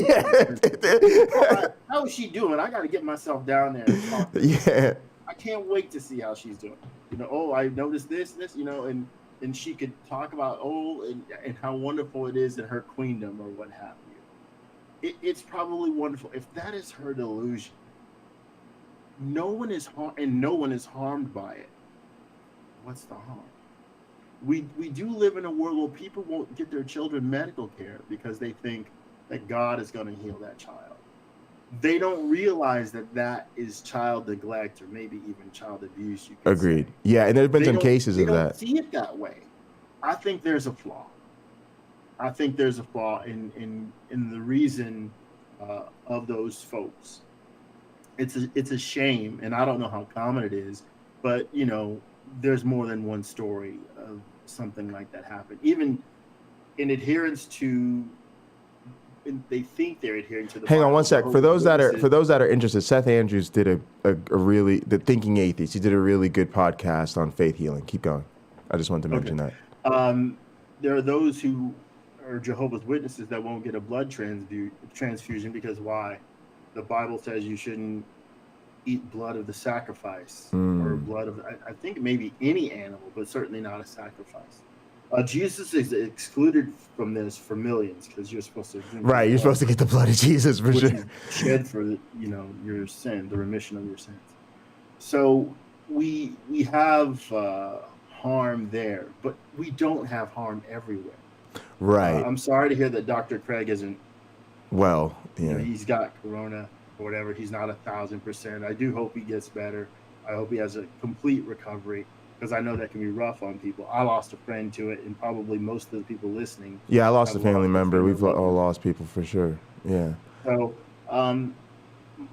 Yeah. How is she doing? I got to get myself down there and talk to her. Yeah. I can't wait to see how she's doing. I noticed this, and she could talk about, and how wonderful it is in her queendom or what have you. It's probably wonderful. If that is her delusion, no one is harmed by it. What's the harm? We do live in a world where people won't get their children medical care because they think that God is going to heal that child. They don't realize that that is child neglect or maybe even child abuse. You could Agreed. say. Yeah, and there's been They some don't- cases they of don't that. see it that way. I think there's a flaw. I think there's a flaw in the reason of those folks. It's a shame, and I don't know how common it is, but you know, there's more than one story of something like that happened. Even in adherence to, they think they're adhering to the. Hang on Bible. one sec. For Jehovah's those that are Witnesses- interested, Seth Andrews did a really, the Thinking Atheist. He did a really good podcast on faith healing. Keep going. I just wanted to mention that. There are those who are Jehovah's Witnesses that won't get a blood transfusion because why? The Bible says you shouldn't eat blood of the sacrifice or blood of, I think maybe any animal, but certainly not a sacrifice. Jesus is excluded from this for millions because you're supposed to drink Right, you're supposed to get the blood of Jesus for which sure. is shed for your sin, the remission of your sins. So we have harm there, but we don't have harm everywhere. Right. I'm sorry to hear that Dr. Craig isn't. Well, yeah. He's got corona or whatever. He's not 1,000%. I do hope he gets better. I hope he has a complete recovery because I know that can be rough on people. I lost a friend to it, and probably most of the people listening. Yeah, I lost a family lost a member. We've family all lost people for sure. Yeah. So,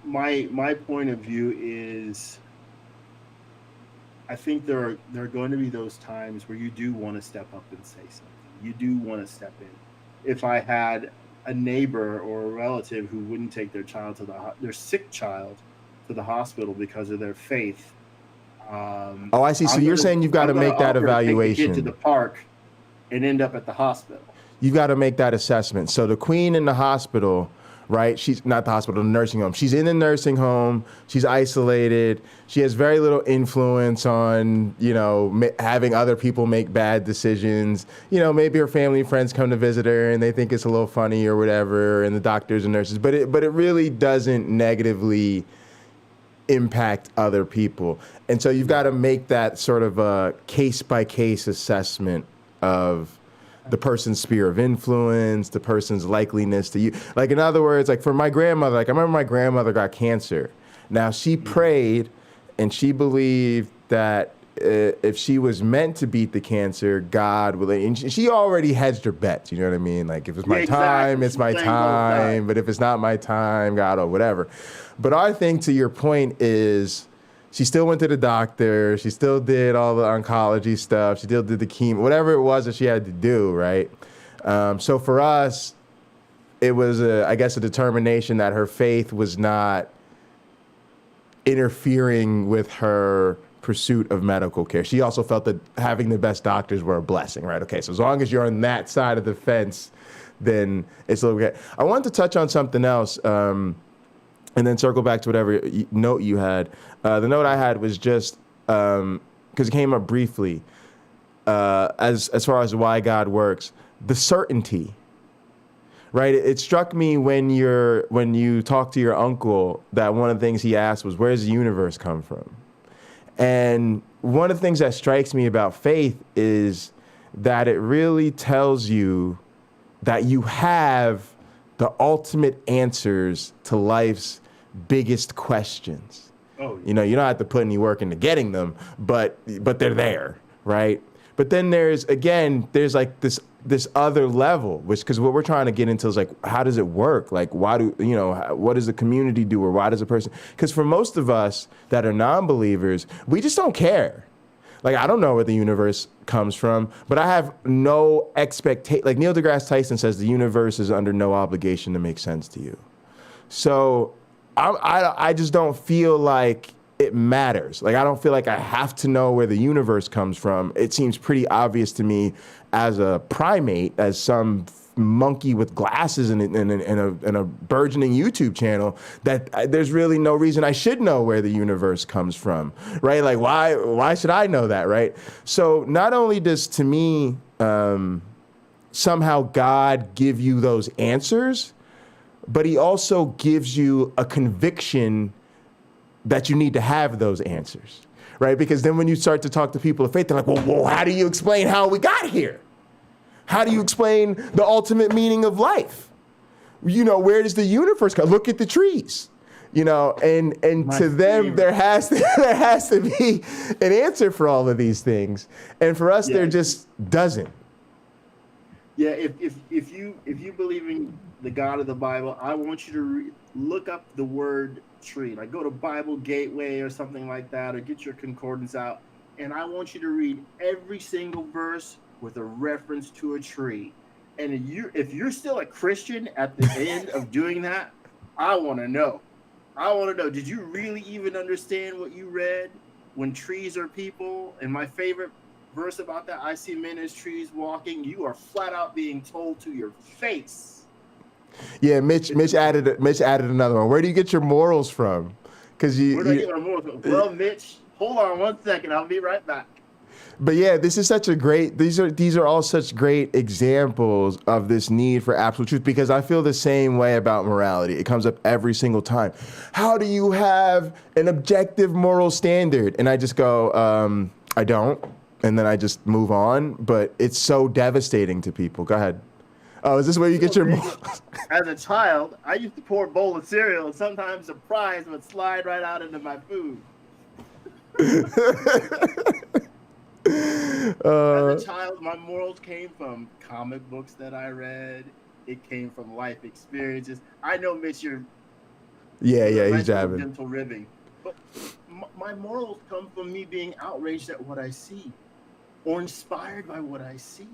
my point of view is, I think there are going to be those times where you do want to step up and say something. You do want to step in. If I had a neighbor or a relative who wouldn't take their child to their sick child to the hospital because of their faith. Oh, I see. So you're saying you've got to make that Take the evaluation. kid to the park and end up at the hospital. You've got to make that assessment. So the queen in the hospital, right? She's not the hospital, the nursing home. She's in the nursing home. She's isolated. She has very little influence on, having other people make bad decisions. Maybe her family and friends come to visit her and they think it's a little funny or whatever, and the doctors and nurses, but it really doesn't negatively impact other people. And so you've got to make that sort of a case-by-case assessment of the person's sphere of influence, the person's likeliness to you. Like, in other words, like for my grandmother, I remember my grandmother got cancer. Now, she prayed and she believed that if she was meant to beat the cancer, God will. And she already hedged her bets, you know what I mean? Like, if it's my time, it's my time. But if it's not my time, God, or whatever. But our thing, to your point, is she still went to the doctor. She still did all the oncology stuff. She still did the chemo, whatever it was that she had to do, right? So for us, it was, I guess, a determination that her faith was not interfering with her pursuit of medical care. She also felt that having the best doctors were a blessing, right? Okay, so as long as you're on that side of the fence, then it's a little okay. I wanted to touch on something else, and then circle back to whatever note you had. The note I had was just, because it came up briefly, as far as why God works, the certainty, right? It struck me when you talked to your uncle that one of the things he asked was, where's the universe come from? And one of the things that strikes me about faith is that it really tells you that you have the ultimate answers to life's biggest questions. Oh, yeah. You don't have to put any work into getting them, but they're there, right? But then there's like this other level, because what we're trying to get into is like, how does it work? Like, what does the community do, or why does a person? Because for most of us that are non-believers, we just don't care. Like, I don't know where the universe comes from, but I have no expectation. Like Neil deGrasse Tyson says, the universe is under no obligation to make sense to you. So I just don't feel like it matters. Like, I don't feel like I have to know where the universe comes from. It seems pretty obvious to me as a primate, as some monkey with glasses and a burgeoning YouTube channel, that there's really no reason I should know where the universe comes from, right? Like, why should I know that, right? So not only does, to me, somehow God give you those answers, but he also gives you a conviction that you need to have those answers, right? Because then when you start to talk to people of faith, they're like, well, how do you explain how we got here? How do you explain the ultimate meaning of life? You know, where does the universe come? Look at the trees. You know, and to them, there has to be an answer for all of these things. And for us, there just doesn't. Yeah, if you believe in the God of the Bible, I want you to look up the word tree. Like go to Bible Gateway or something like that, or get your concordance out. And I want you to read every single verse with a reference to a tree. And if you're still a Christian at the end of doing that, I want to know. Did you really even understand what you read when trees are people? And my favorite verse about that, I see men as trees walking. You are flat out being told to your face. Yeah, Mitch added another one. Are do you get your morals from? Where do I get my morals from? Well, Mitch, hold on 1 second. I'll be right back. But yeah, this is such a great, these are all such great examples of this need for absolute truth, because I feel the same way about morality. It comes up every single time. How do you have an objective moral standard? And I just go, I don't. And then I just move on. But it's so devastating to people. Go ahead. Oh, is this where you get your morals? As a child, I used to pour a bowl of cereal, and sometimes the prize would slide right out into my food. As a child, my morals came from comic books that I read. It came from life experiences. I know, Mitch, he's jabbing. Gentle ribbing, but my morals come from me being outraged at what I see, or inspired by what I see.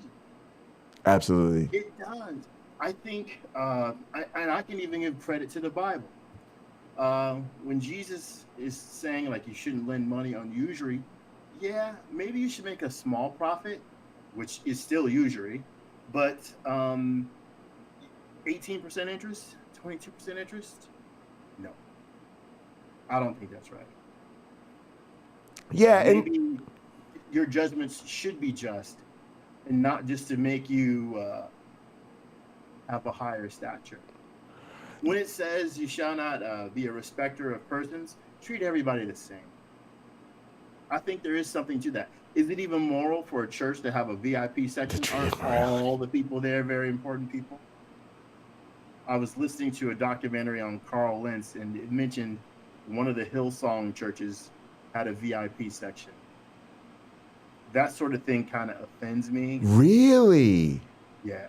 Absolutely, it does. I think, and I can even give credit to the Bible. When Jesus is saying like you shouldn't lend money on usury. Yeah, maybe you should make a small profit, which is still usury, but 18% interest, 22% interest? No, I don't think that's right. Yeah, maybe your judgments should be just, and not just to make you have a higher stature. When it says you shall not be a respecter of persons, treat everybody the same. I think there is something to that. Is it even moral for a church to have a VIP section? Aren't all the people there very important people? I was listening to a documentary on Carl Lentz, and it mentioned one of the Hillsong churches had a VIP section. That sort of thing kind of offends me. Really? Yeah.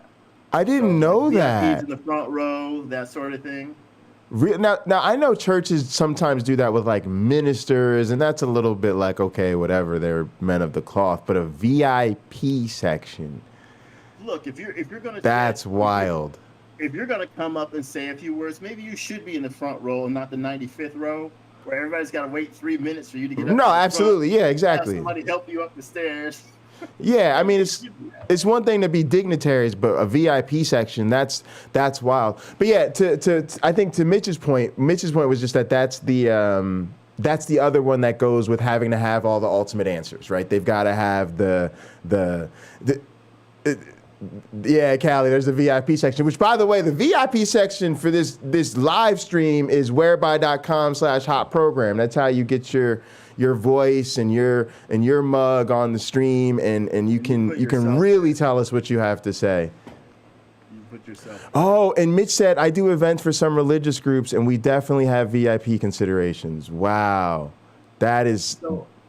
I didn't know that. VIPs in the front row, that sort of thing. Now I know churches sometimes do that with like ministers, and that's a little bit like, okay, whatever, they're men of the cloth. But a VIP section. Look, if you're gonna, that's wild. If you're gonna come up and say a few words, maybe you should be in the front row and not the 95th row, where everybody's got to wait 3 minutes for you to get up. No, absolutely, yeah, exactly. Have somebody help you up the stairs. Yeah, I mean, it's one thing to be dignitaries, but a VIP section, that's wild. But yeah, I think to Mitch's point was just that's the other one that goes with having to have all the ultimate answers, right? They've got to have yeah, Callie, there's the VIP section, which, by the way, the VIP section for this live stream is whereby.com/hot program. That's how you get your voice and your mug on the stream, and you can really tell us what you have to say. You put yourself. Oh, and Mitch said, I do events for some religious groups, and we definitely have VIP considerations. Wow. That is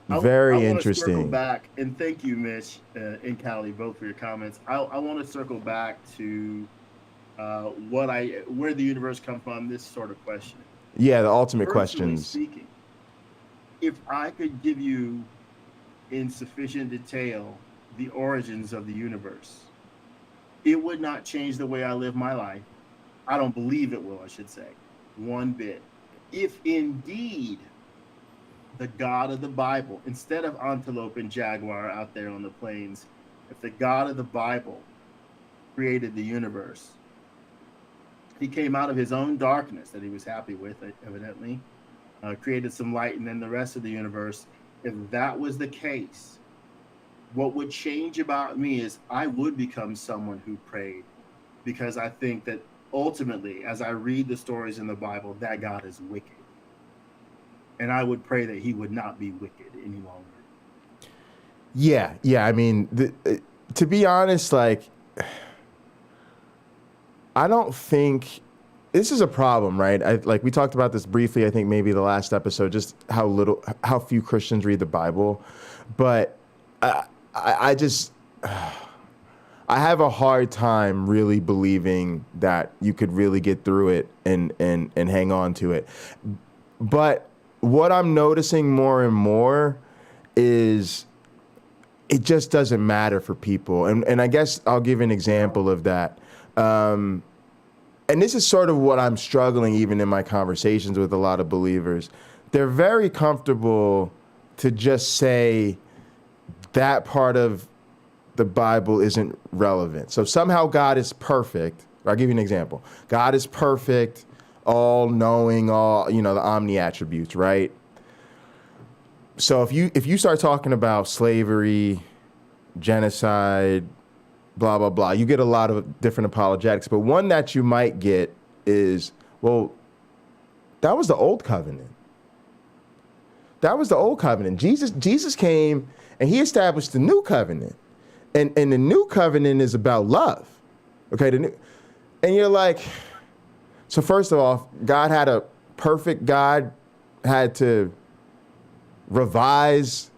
very interesting. I want to circle back, and thank you, Mitch and Callie, both for your comments. I want to circle back to where the universe comes from, this sort of question. Yeah, the ultimate Personally questions. Speaking, if I could give you in sufficient detail the origins of the universe, it would not change the way I live my life. I don't believe it will, I should say, one bit. If indeed the God of the Bible, instead of antelope and jaguar out there on the plains, if the God of the Bible created the universe, he came out of his own darkness that he was happy with, evidently, created some light, and then the rest of the universe. If that was the case, what would change about me is I would become someone who prayed, because I think that ultimately, as I read the stories in the Bible, that God is wicked. And I would pray that he would not be wicked any longer. Yeah. I mean, to be honest, like, I don't think this is a problem, right? Like we talked about this briefly, I think maybe the last episode, just how few Christians read the Bible. But I just, I have a hard time really believing that you could really get through it and hang on to it. But what I'm noticing more and more is it just doesn't matter for people. And I guess I'll give an example of that. And this is sort of what I'm struggling even in my conversations with a lot of believers. They're very comfortable to just say that part of the Bible isn't relevant. So somehow God is perfect. I'll give you an example. God is perfect, all knowing, all, the omni attributes, right? So if you start talking about slavery, genocide, blah, blah, blah, you get a lot of different apologetics. But one that you might get is, well, that was the old covenant. That was the old covenant. Jesus came and he established the new covenant. And the new covenant is about love. Okay. And you're like, so first of all, God had to revise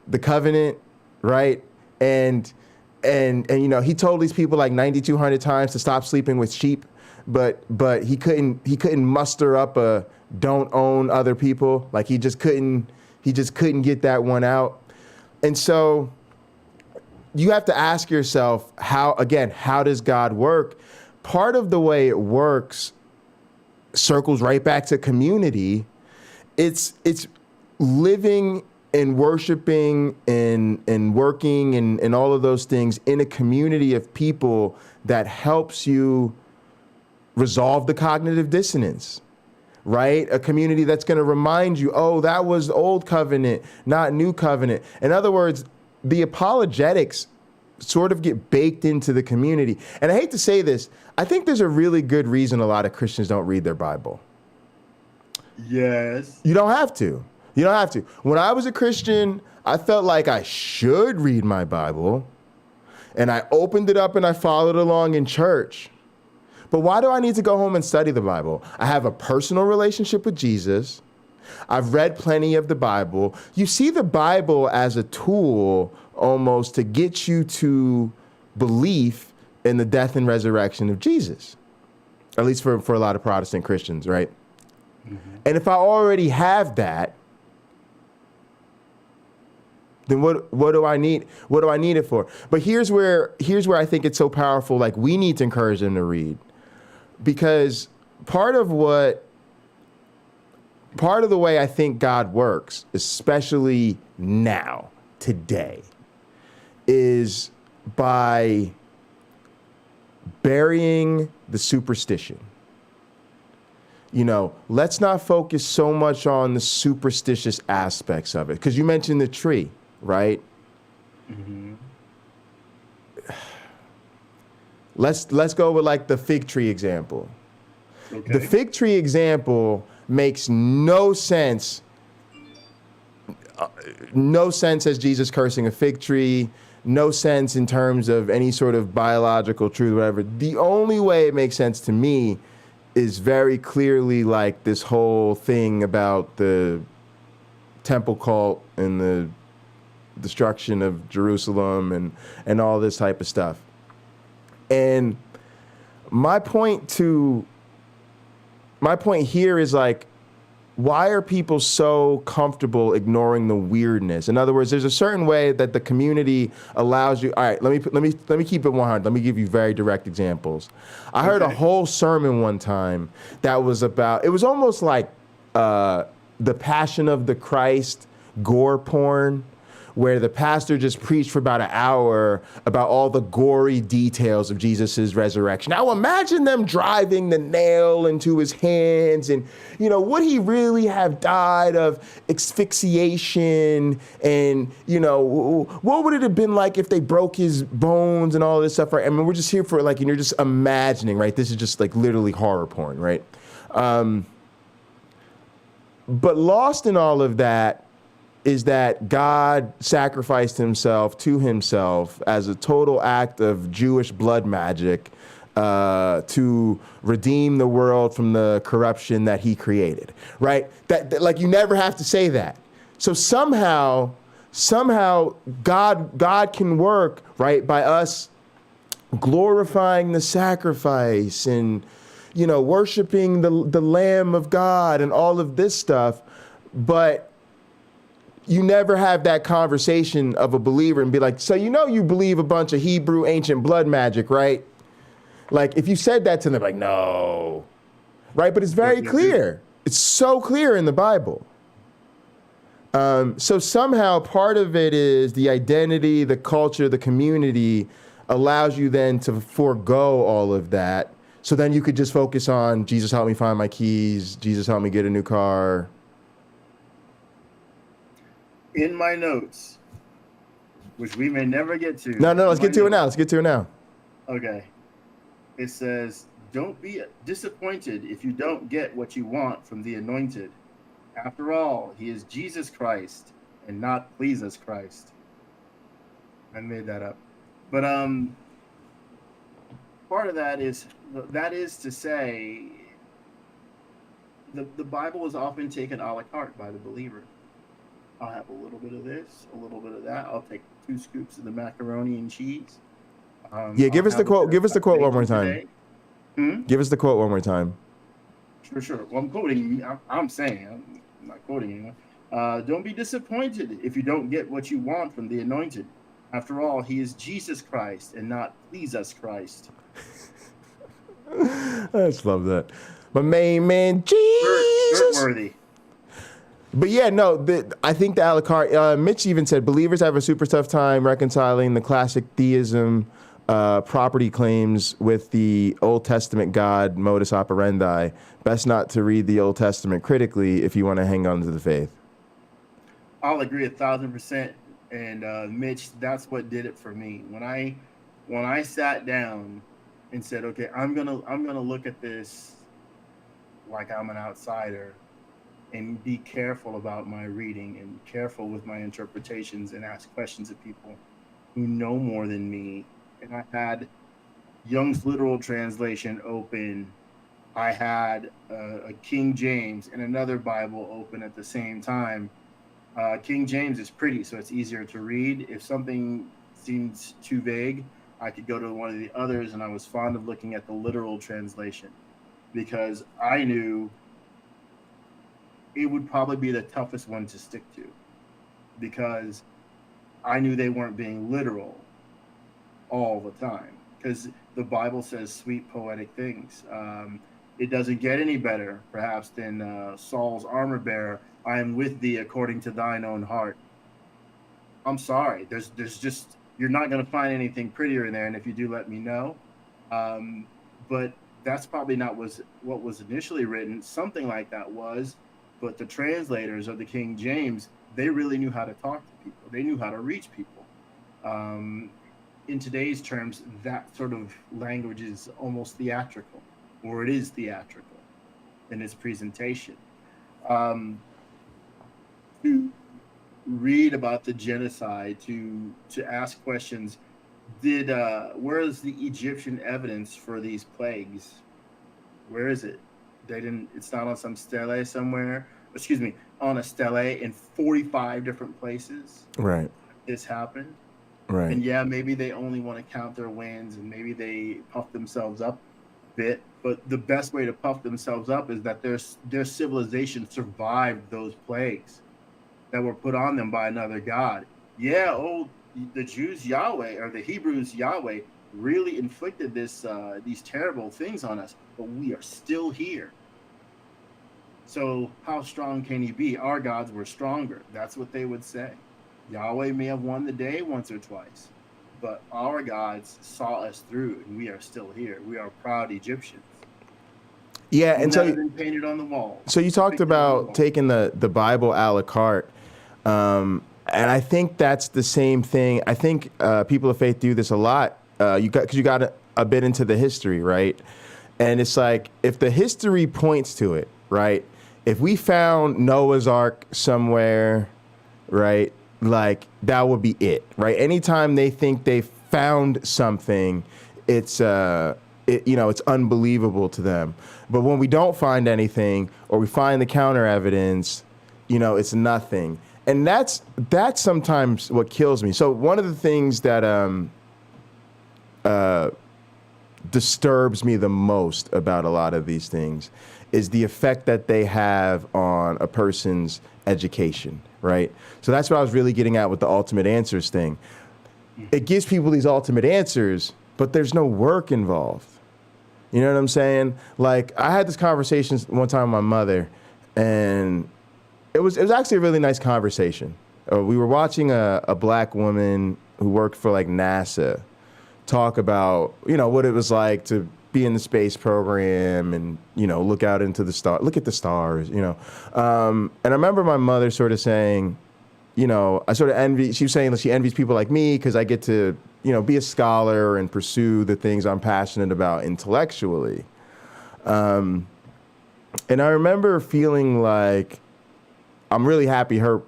the covenant, right? And he told these people like 9,200 times to stop sleeping with sheep, but he couldn't muster up a don't own other people. Like he just couldn't get that one out. And so you have to ask yourself, how does God work? Part of the way it works circles right back to community. It's living and worshiping and working and all of those things in a community of people that helps you resolve the cognitive dissonance, right? A community that's going to remind you, oh, that was old covenant, not new covenant. In other words, the apologetics sort of get baked into the community. And I hate to say this, I think there's a really good reason a lot of Christians don't read their Bible. Yes. You don't have to. You don't have to. When I was a Christian, I felt like I should read my Bible, and I opened it up and I followed along in church. But why do I need to go home and study the Bible? I have a personal relationship with Jesus. I've read plenty of the Bible. You see the Bible as a tool almost to get you to belief in the death and resurrection of Jesus, at least for a lot of Protestant Christians, right? Mm-hmm. And if I already have that, then what do I need? What do I need it for? But here's where I think it's so powerful. Like, we need to encourage them to read, because part of the way I think God works, especially now, today, is by burying the superstition. Let's not focus so much on the superstitious aspects of it, because you mentioned the tree, right? Mm-hmm. Let's go with like the fig tree example. Okay. The fig tree example makes no sense. No sense as Jesus cursing a fig tree. No sense in terms of any sort of biological truth, whatever. The only way it makes sense to me is very clearly like this whole thing about the temple cult and the destruction of Jerusalem and all this type of stuff. And my point here is like, why are people so comfortable ignoring the weirdness? In other words, there's a certain way that the community allows you. All right, let me keep it 100. Let me give you very direct examples. I heard a whole sermon one time that was about, it was almost like the Passion of the Christ gore porn, where the pastor just preached for about an hour about all the gory details of Jesus's resurrection. Now imagine them driving the nail into his hands, and, would he really have died of asphyxiation? And, what would it have been like if they broke his bones and all this stuff, right? I mean, we're just here for and you're just imagining, right? This is just like literally horror porn, right? But lost in all of that is that God sacrificed himself to himself as a total act of Jewish blood magic to redeem the world from the corruption that he created, right? That like, you never have to say that. So somehow God can work, right, by us glorifying the sacrifice and, you know, worshiping the Lamb of God and all of this stuff. But you never have that conversation of a believer and be like, so, you know, you believe a bunch of Hebrew ancient blood magic, right? Like, if you said that to them, like, no, right? But it's very clear. It's so clear in the Bible. So somehow part of it is the identity, the culture, the community allows you then to forego all of that. So then you could just focus on Jesus, help me find my keys. Jesus, help me get a new car. In my notes, which we may never get to. No, let's get to it now. Let's get to it now. Okay. It says, don't be disappointed if you don't get what you want from the anointed. After all, he is Jesus Christ and not Jesus Christ. I made that up. But part of that is to say the Bible is often taken a la carte by the believer. I'll have a little bit of this, a little bit of that. I'll take 2 scoops of the macaroni and cheese. Give us the quote. Give us the quote one more time. Give us the quote one more time. Sure. Well, I'm quoting. I'm saying. I'm not quoting anyone. Don't be disappointed if you don't get what you want from the anointed. After all, he is Jesus Christ and not Jesus Christ. I just love that. My main man, Jesus. Worthy. But yeah, no, I think the a la carte, Mitch even said believers have a super tough time reconciling the classic theism property claims with the Old Testament God modus operandi. Best not to read the Old Testament critically if you want to hang on to the faith. I'll agree 1,000%. And Mitch, that's what did it for me. When I sat down and said, okay, I'm gonna look at this like I'm an outsider and be careful about my reading and careful with my interpretations and ask questions of people who know more than me. And I had Young's literal translation open. I had a King James and another Bible open at the same time. King James is pretty, so it's easier to read. If something seems too vague, I could go to one of the others, and I was fond of looking at the literal translation because I knew it would probably be the toughest one to stick to because I knew they weren't being literal all the time because the Bible says sweet poetic things. It doesn't get any better, perhaps, than Saul's armor bearer. I am with thee according to thine own heart. I'm sorry. There's just, you're not going to find anything prettier in there. And if you do, let me know. But that's probably not what was initially written. Something like that was, but the translators of the King James, they really knew how to talk to people. They knew how to reach people. In today's terms, that sort of language is almost theatrical, or it is theatrical in its presentation. To read about the genocide, to ask questions, where is the Egyptian evidence for these plagues? Where is it? It's not on some stele somewhere. Excuse me, on a stele in 45 different places. Right. This happened. Right. And yeah, maybe they only want to count their wins and maybe they puff themselves up a bit. But the best way to puff themselves up is that their civilization survived those plagues that were put on them by another god. Yeah, the Jews Yahweh, or the Hebrews Yahweh, really inflicted these terrible things on us, but we are still here. So how strong can he be? Our gods were stronger. That's what they would say. Yahweh may have won the day once or twice, but our gods saw us through, and we are still here. We are proud Egyptians. Yeah, and so been painted on the wall. So you talked about taking the Bible a la carte, and I think that's the same thing. I think people of faith do this a lot. Because you got a bit into the history, right? And it's like if the history points to it, right? If we found Noah's Ark somewhere, right, like that would be it, right? Anytime they think they found something, it's it's unbelievable to them. But when we don't find anything, or we find the counter evidence, it's nothing. And that's sometimes what kills me. So one of the things that disturbs me the most about a lot of these things is the effect that they have on a person's education, right? So that's what I was really getting at with the ultimate answers thing. It gives people these ultimate answers, but there's no work involved. You know what I'm saying? Like, I had this conversation one time with my mother, and it was actually a really nice conversation. We were watching a black woman who worked for like NASA talk about, what it was like to be in the space program and, look out into the look at the stars, and I remember my mother sort of saying, I sort of envy, she was saying that she envies people like me because I get to, be a scholar and pursue the things I'm passionate about intellectually. And I remember feeling like I'm really happy her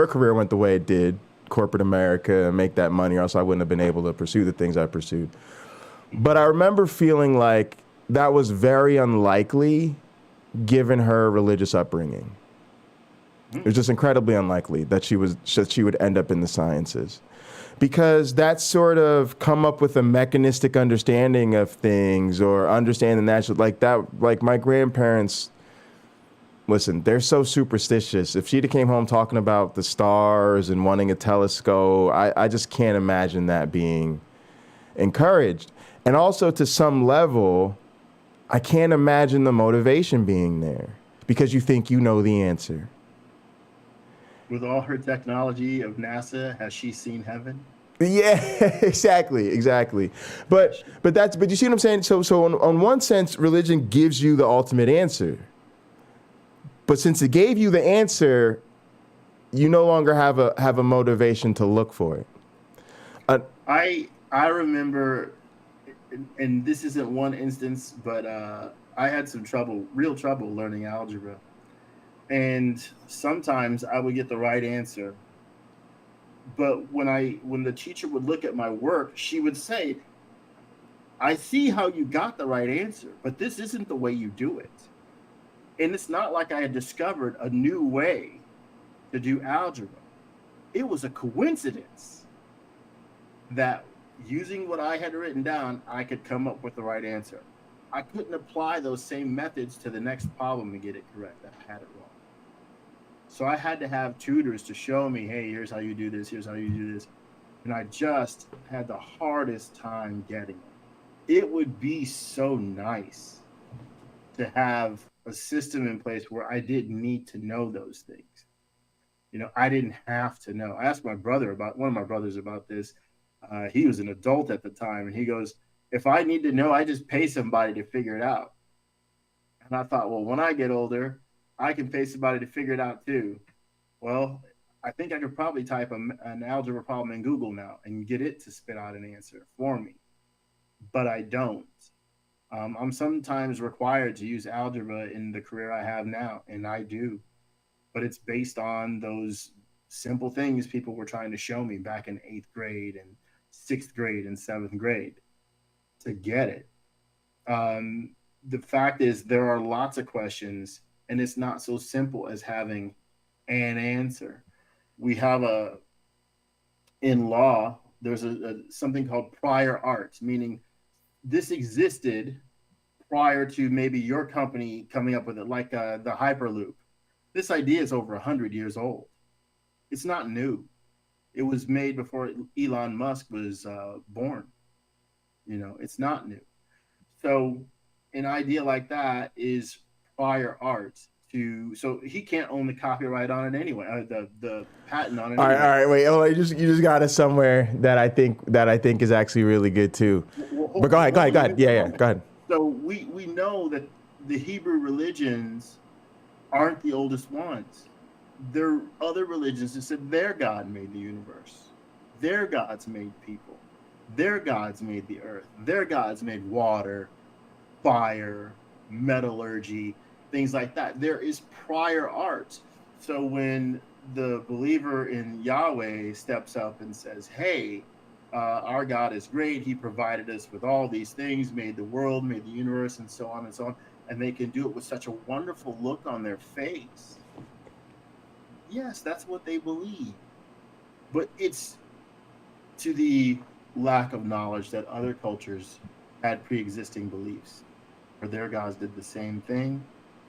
career went the way it did, corporate America, and make that money, or else I wouldn't have been able to pursue the things I pursued. But I remember feeling like that was very unlikely given her religious upbringing. It was just incredibly unlikely that she would end up in the sciences, because that's sort of come up with a mechanistic understanding of things, or understanding like my grandparents. Listen, they're so superstitious. If she'd have came home talking about the stars and wanting a telescope, I just can't imagine that being encouraged. And also, to some level, I can't imagine the motivation being there, because you think you know the answer. With all her technology of NASA, has she seen heaven? Yeah, exactly. But you see what I'm saying? So on one sense, religion gives you the ultimate answer. But since it gave you the answer, you no longer have a motivation to look for it. I remember, and this isn't one instance, but I had some real trouble learning algebra. And sometimes I would get the right answer. But when the teacher would look at my work, she would say, I see how you got the right answer, but this isn't the way you do it. And it's not like I had discovered a new way to do algebra. It was a coincidence that using what I had written down, I could come up with the right answer. I couldn't apply those same methods to the next problem and get it correct. I had it wrong. So I had to have tutors to show me, hey, here's how you do this, here's how you do this. And I just had the hardest time getting it. It would be so nice to have a system in place where I didn't need to know those things. I didn't have to know. I asked one of my brothers about this. He was an adult at the time, and he goes, if I need to know, I just pay somebody to figure it out. And I thought, well, when I get older, I can pay somebody to figure it out too. Well, I think I could probably type an algebra problem in Google now and get it to spit out an answer for me. But I don't. I'm sometimes required to use algebra in the career I have now, and I do. But it's based on those simple things people were trying to show me back in 8th grade and 6th grade and 7th grade to get it. The fact is, there are lots of questions, and it's not so simple as having an answer. We have in law, there's something called prior art, meaning this existed prior to maybe your company coming up with it, like the Hyperloop. This idea is over 100 years old. It's not new. It was made before Elon Musk was born. It's not new. So an idea like that is prior art so he can't own the copyright on it anyway, the patent on it. All right, wait. Oh, you just got us somewhere that I think is actually really good too. But go ahead. Yeah, go ahead. So we know that the Hebrew religions aren't the oldest ones. There are other religions that said their God made the universe. Their gods made people. Their gods made the earth. Their gods made water, fire, metallurgy. things like that. There is prior art. So when the believer in Yahweh steps up and says, hey, our God is great. He provided us with all these things, made the world, made the universe, and so on and so on. And they can do it with such a wonderful look on their face. Yes, that's what they believe. But it's to the lack of knowledge that other cultures had pre-existing beliefs, or their gods did the same thing,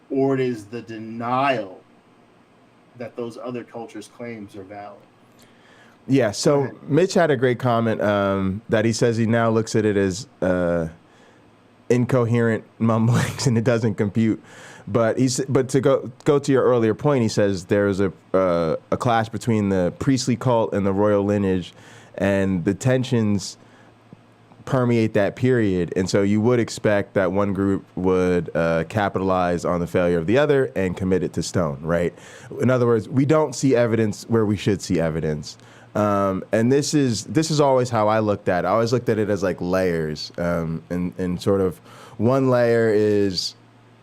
or it is the denial that those other cultures' claims are valid. Yeah, so Mitch had a great comment that he says he now looks at it as incoherent mumblings and it doesn't compute. But to go to your earlier point, he says there's a clash between the priestly cult and the royal lineage, and the tensions permeate that period. And so you would expect that one group would capitalize on the failure of the other and commit it to stone, right? In other words, we don't see evidence where we should see evidence. And this is always how I looked at it. I always looked at it as like layers. And sort of one layer is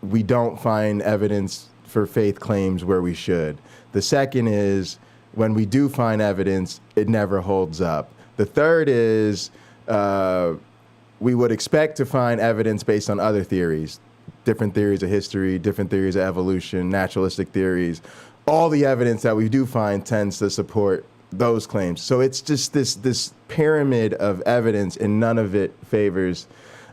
we don't find evidence for faith claims where we should. The second is when we do find evidence, it never holds up. The third is we would expect to find evidence based on other theories, different theories of history, different theories of evolution, naturalistic theories. All the evidence that we do find tends to support those claims. So it's just this pyramid of evidence, and none of it favors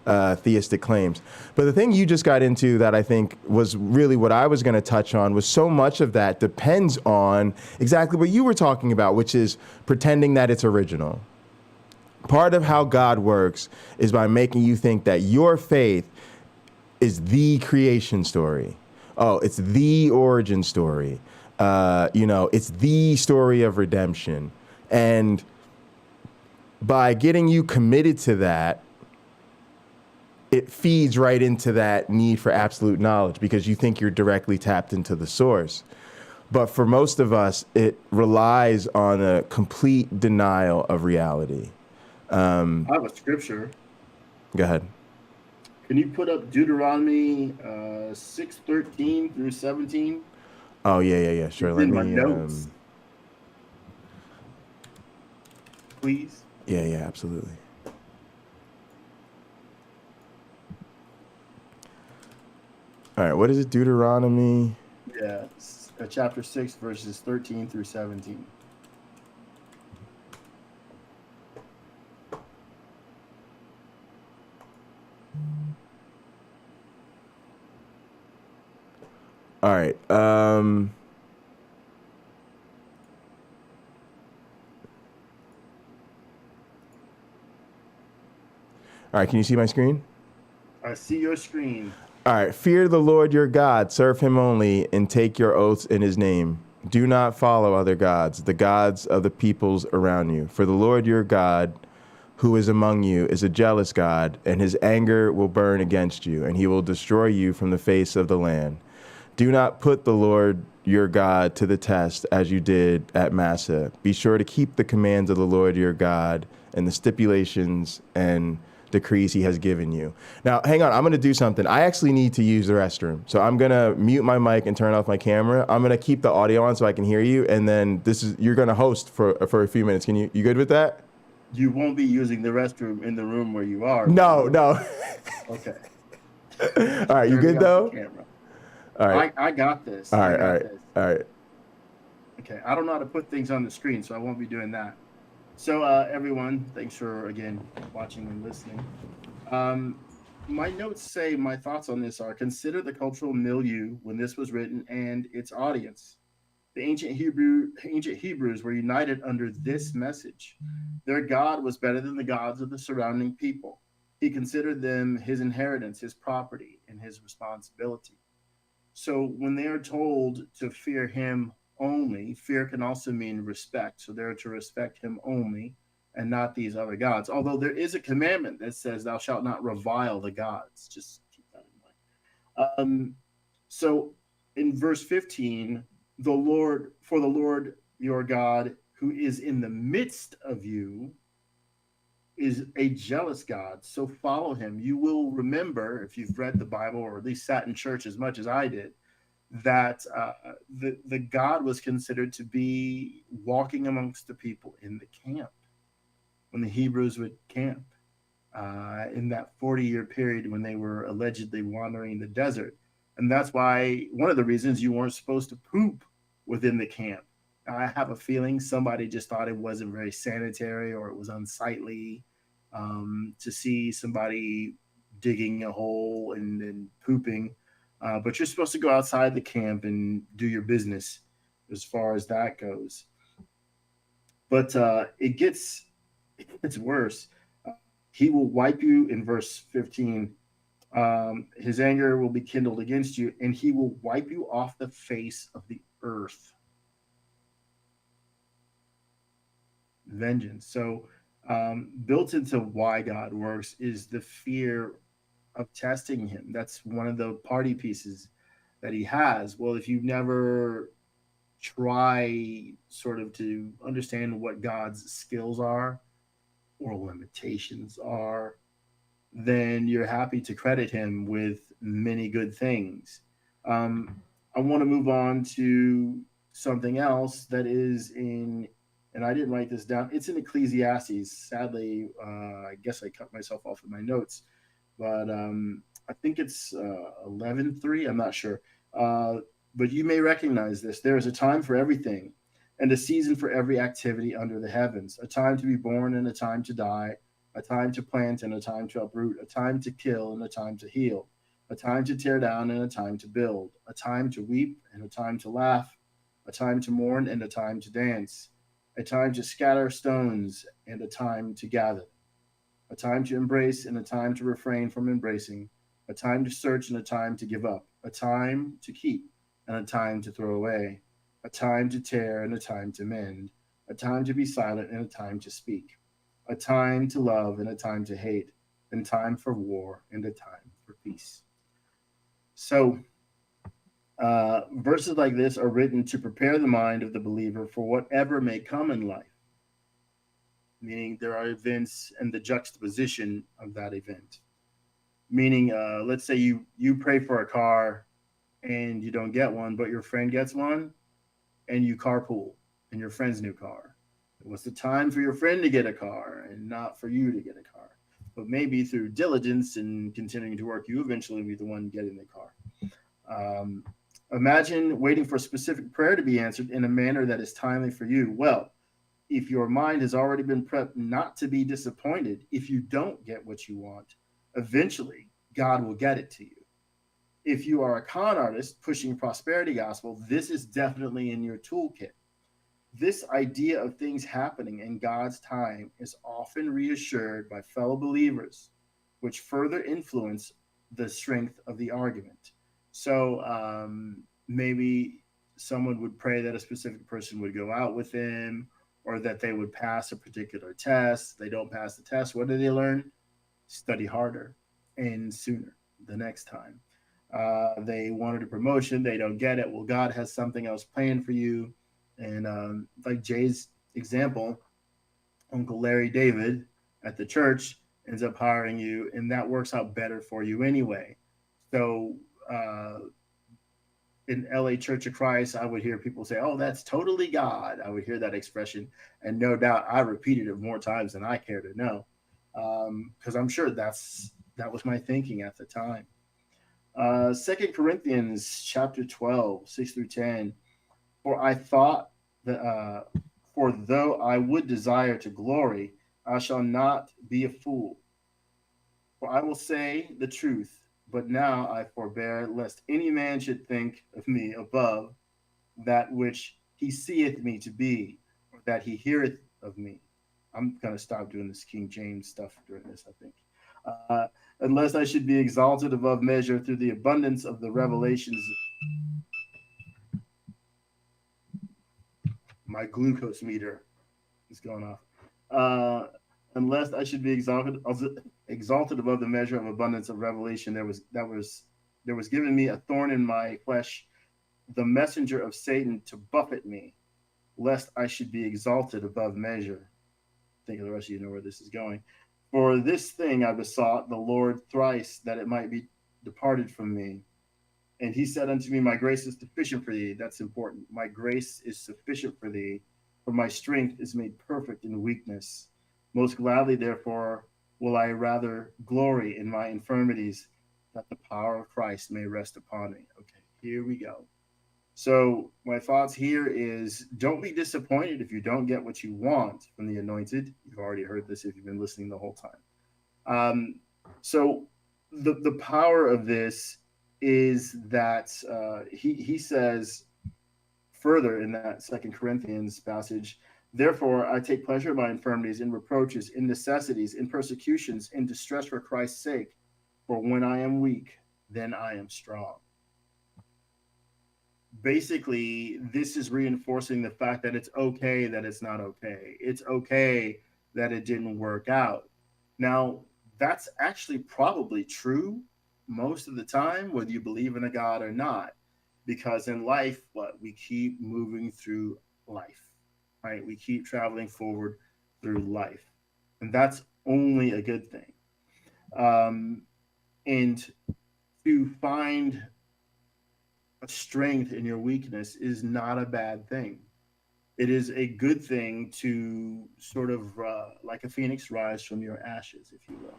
theistic claims. But the thing you just got into that I think was really what I was going to touch on was so much of that depends on exactly what you were talking about, which is pretending that it's original. Part of how God works is by making you think that your faith is the creation story. Oh, it's the origin story. It's the story of redemption. And by getting you committed to that, it feeds right into that need for absolute knowledge because you think you're directly tapped into the source. But for most of us, it relies on a complete denial of reality. I have a scripture. Go ahead. Can you put up Deuteronomy 6:13 through 17? Oh, yeah, sure. It's Let in me, my notes. Please. Yeah, absolutely. All right, what is it? Deuteronomy? Yeah, chapter 6, verses 13 through 17. All right. All right, can you see my screen? I see your screen. All right. Fear the Lord your God, serve him only, and take your oaths in his name. Do not follow other gods, the gods of the peoples around you. For the Lord your God, who is among you, is a jealous God, and his anger will burn against you, and he will destroy you from the face of the land. Do not put the Lord your God to the test as you did at Massa. Be sure to keep the commands of the Lord your God and the stipulations and decrees he has given you. Now, hang on. I'm going to do something. I actually need to use the restroom. So I'm going to mute my mic and turn off my camera. I'm going to keep the audio on so I can hear you. And then you're going to host for a few minutes. You good with that? You won't be using the restroom in the room where you are. No. Okay. All right. You good though? All right. I got this. All right. Okay. I don't know how to put things on the screen, so I won't be doing that. So everyone, thanks for, again, watching and listening. My notes say my thoughts on this are: consider the cultural milieu when this was written and its audience. The ancient Hebrews were united under this message. Their God was better than the gods of the surrounding people. He considered them his inheritance, his property, and his responsibility. So when they are told to fear him only, fear can also mean respect. So they're to respect him only and not these other gods. Although there is a commandment that says, thou shalt not revile the gods. Just keep that in mind. So in verse 15, the Lord your God, who is in the midst of you, is a jealous God. So follow him. You will remember, if you've read the Bible or at least sat in church as much as I did, that the God was considered to be walking amongst the people in the camp when the Hebrews would camp in that 40-year period when they were allegedly wandering in the desert. And that's why one of the reasons you weren't supposed to poop within the camp. I have a feeling somebody just thought it wasn't very sanitary or it was unsightly to see somebody digging a hole and pooping. But you're supposed to go outside the camp and do your business as far as that goes. But it's worse. He will wipe you in verse 15. His anger will be kindled against you, and he will wipe you off the face of the earth. Vengeance. So, built into why God works is the fear of testing him. That's one of the party pieces that he has. Well, if you never try sort of to understand what God's skills are or limitations are, then you're happy to credit him with many good things. I want to move on to something else that is in, and I didn't write this down. It's in Ecclesiastes. Sadly, I guess I cut myself off in my notes, but I think it's 11:3. I'm not sure. But you may recognize this. There is a time for everything and a season for every activity under the heavens, a time to be born and a time to die, a time to plant and a time to uproot, a time to kill and a time to heal, a time to tear down and a time to build, a time to weep and a time to laugh, a time to mourn and a time to dance, a time to scatter stones and a time to gather, a time to embrace and a time to refrain from embracing, a time to search and a time to give up, a time to keep and a time to throw away, a time to tear and a time to mend, a time to be silent and a time to speak, a time to love and a time to hate, and time for war and a time for peace. So, verses like this are written to prepare the mind of the believer for whatever may come in life, meaning there are events and the juxtaposition of that event. Meaning, let's say you pray for a car and you don't get one, but your friend gets one, and you carpool in your friend's new car. It was the time for your friend to get a car and not for you to get a car. But maybe through diligence and continuing to work, you eventually be the one getting the car. Imagine waiting for a specific prayer to be answered in a manner that is timely for you. Well, if your mind has already been prepped not to be disappointed if you don't get what you want, eventually God will get it to you. If you are a con artist pushing prosperity gospel, this is definitely in your toolkit. This idea of things happening in God's time is often reassured by fellow believers, which further influence the strength of the argument. So maybe someone would pray that a specific person would go out with him, or that they would pass a particular test. They don't pass the test. What do they learn? Study harder and sooner the next time. They wanted a promotion. They don't get it. Well, God has something else planned for you. And like Jay's example, Uncle Larry David at the church ends up hiring you, and that works out better for you anyway. So in LA Church of Christ, I would hear people say, "Oh, that's totally God." I would hear that expression, and no doubt I repeated it more times than I care to know, because I'm sure that was my thinking at the time. 2 Corinthians chapter 12, 6-10. For I thought that, for though I would desire to glory, I shall not be a fool. For I will say the truth, but now I forbear, lest any man should think of me above that which he seeth me to be, or that he heareth of me. I'm going to stop doing this King James stuff during this, I think. Unless I should be exalted above measure through the abundance of the revelations. My glucose meter is going off. Unless I should be exalted above the measure of abundance of revelation, there was given me a thorn in my flesh, the messenger of Satan to buffet me, lest I should be exalted above measure. I think the rest of you know where this is going. For this thing I besought the Lord thrice, that it might be departed from me. And he said unto me, my grace is sufficient for thee. That's important. My grace is sufficient for thee, for my strength is made perfect in weakness. Most gladly, therefore, will I rather glory in my infirmities, that the power of Christ may rest upon me. Okay, here we go. So my thoughts here is, don't be disappointed if you don't get what you want from the anointed. You've already heard this if you've been listening the whole time. So the power of this is that he says further in that 2 Corinthians passage, therefore I take pleasure in my infirmities, in reproaches, in necessities, in persecutions, in distress for Christ's sake. For when I am weak, then I am strong. Basically, this is reinforcing the fact that it's okay that it's not okay. It's okay that it didn't work out. Now, that's actually probably true most of the time, whether you believe in a God or not, because in life, we keep moving through life, right? We keep traveling forward through life, and that's only a good thing. And to find a strength in your weakness is not a bad thing. It is a good thing to sort of like a phoenix rise from your ashes, if you will.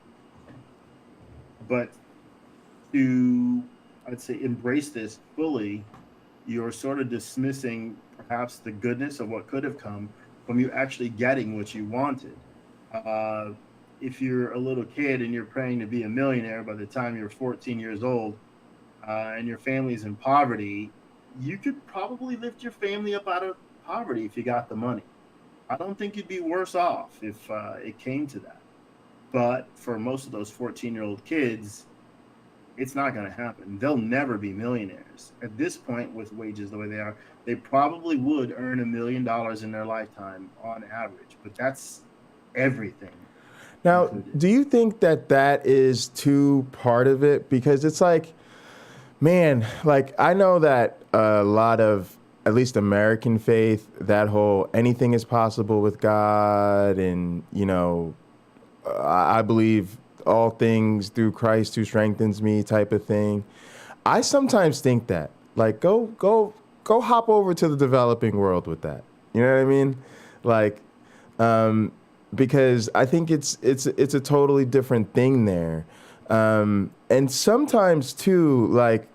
But to, I'd say, embrace this fully, you're sort of dismissing perhaps the goodness of what could have come from you actually getting what you wanted. If you're a little kid and you're praying to be a millionaire by the time you're 14 years old, and your family's in poverty, you could probably lift your family up out of poverty if you got the money. I don't think you'd be worse off if it came to that. But for most of those 14-year-old kids, it's not going to happen. They'll never be millionaires. At this point, with wages the way they are, they probably would earn $1 million in their lifetime on average, but that's everything. Now, included. Do you think that that is too part of it? Because it's like, man, like I know that a lot of, at least American faith, that whole anything is possible with God, and, you know, I believe all things through Christ who strengthens me type of thing. I sometimes think that, like, go hop over to the developing world with that. You know what I mean? Like, because I think it's a totally different thing there. And sometimes too, like,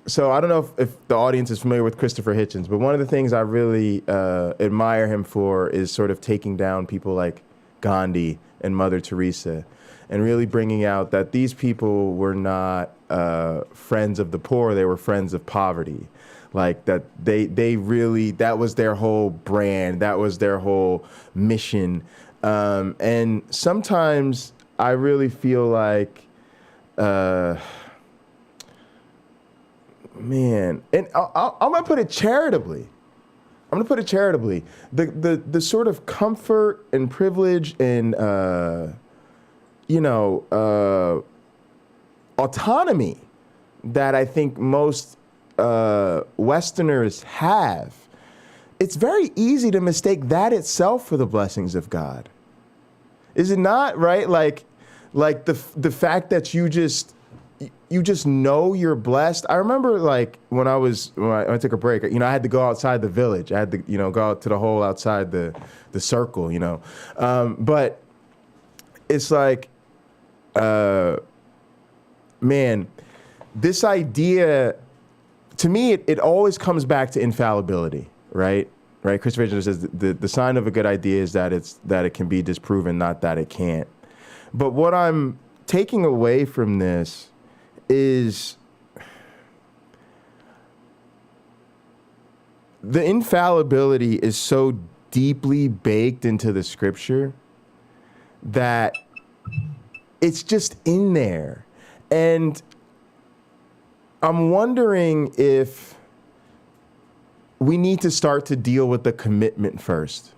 so I don't know if the audience is familiar with Christopher Hitchens, but one of the things I really admire him for is sort of taking down people like Gandhi and Mother Teresa, and really bringing out that these people were not friends of the poor, they were friends of poverty. Like that they really, that was their whole brand, that was their whole mission. And sometimes I really feel like, man, and I'm gonna put it charitably. The sort of comfort and privilege and autonomy that I think most Westerners have, it's very easy to mistake that itself for the blessings of God. Is it not, right? Like the fact that you just know you're blessed. I remember, like, when I took a break, I had to go outside the village. I had to, go out to the hole outside the circle, but it's like, man, this idea, to me, it always comes back to infallibility, right? Right. Christopher Hitchens says the sign of a good idea is that it can be disproven, not that it can't. But what I'm taking away from this is the infallibility is so deeply baked into the scripture that it's just in there. And I'm wondering if we need to start to deal with the commitment first.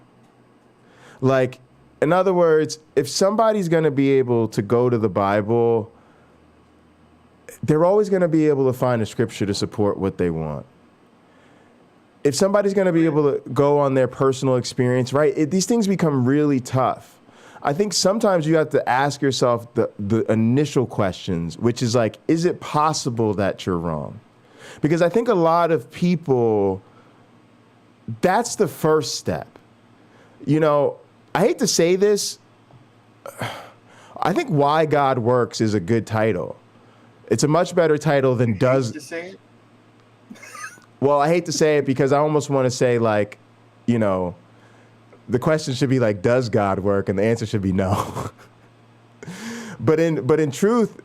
Like, in other words, if somebody's going to be able to go to the Bible, they're always going to be able to find a scripture to support what they want. If somebody's going to be able to go on their personal experience, right, these things become really tough. I think sometimes you have to ask yourself the initial questions, which is like, is it possible that you're wrong? Because I think a lot of people, that's the first step. You know, I hate to say this. I think Why God Works is a good title. It's a much better title than Does. To say it? Well, I hate to say it because I almost want to say, like, you know, the question should be like, does God work? And the answer should be no. But in truth,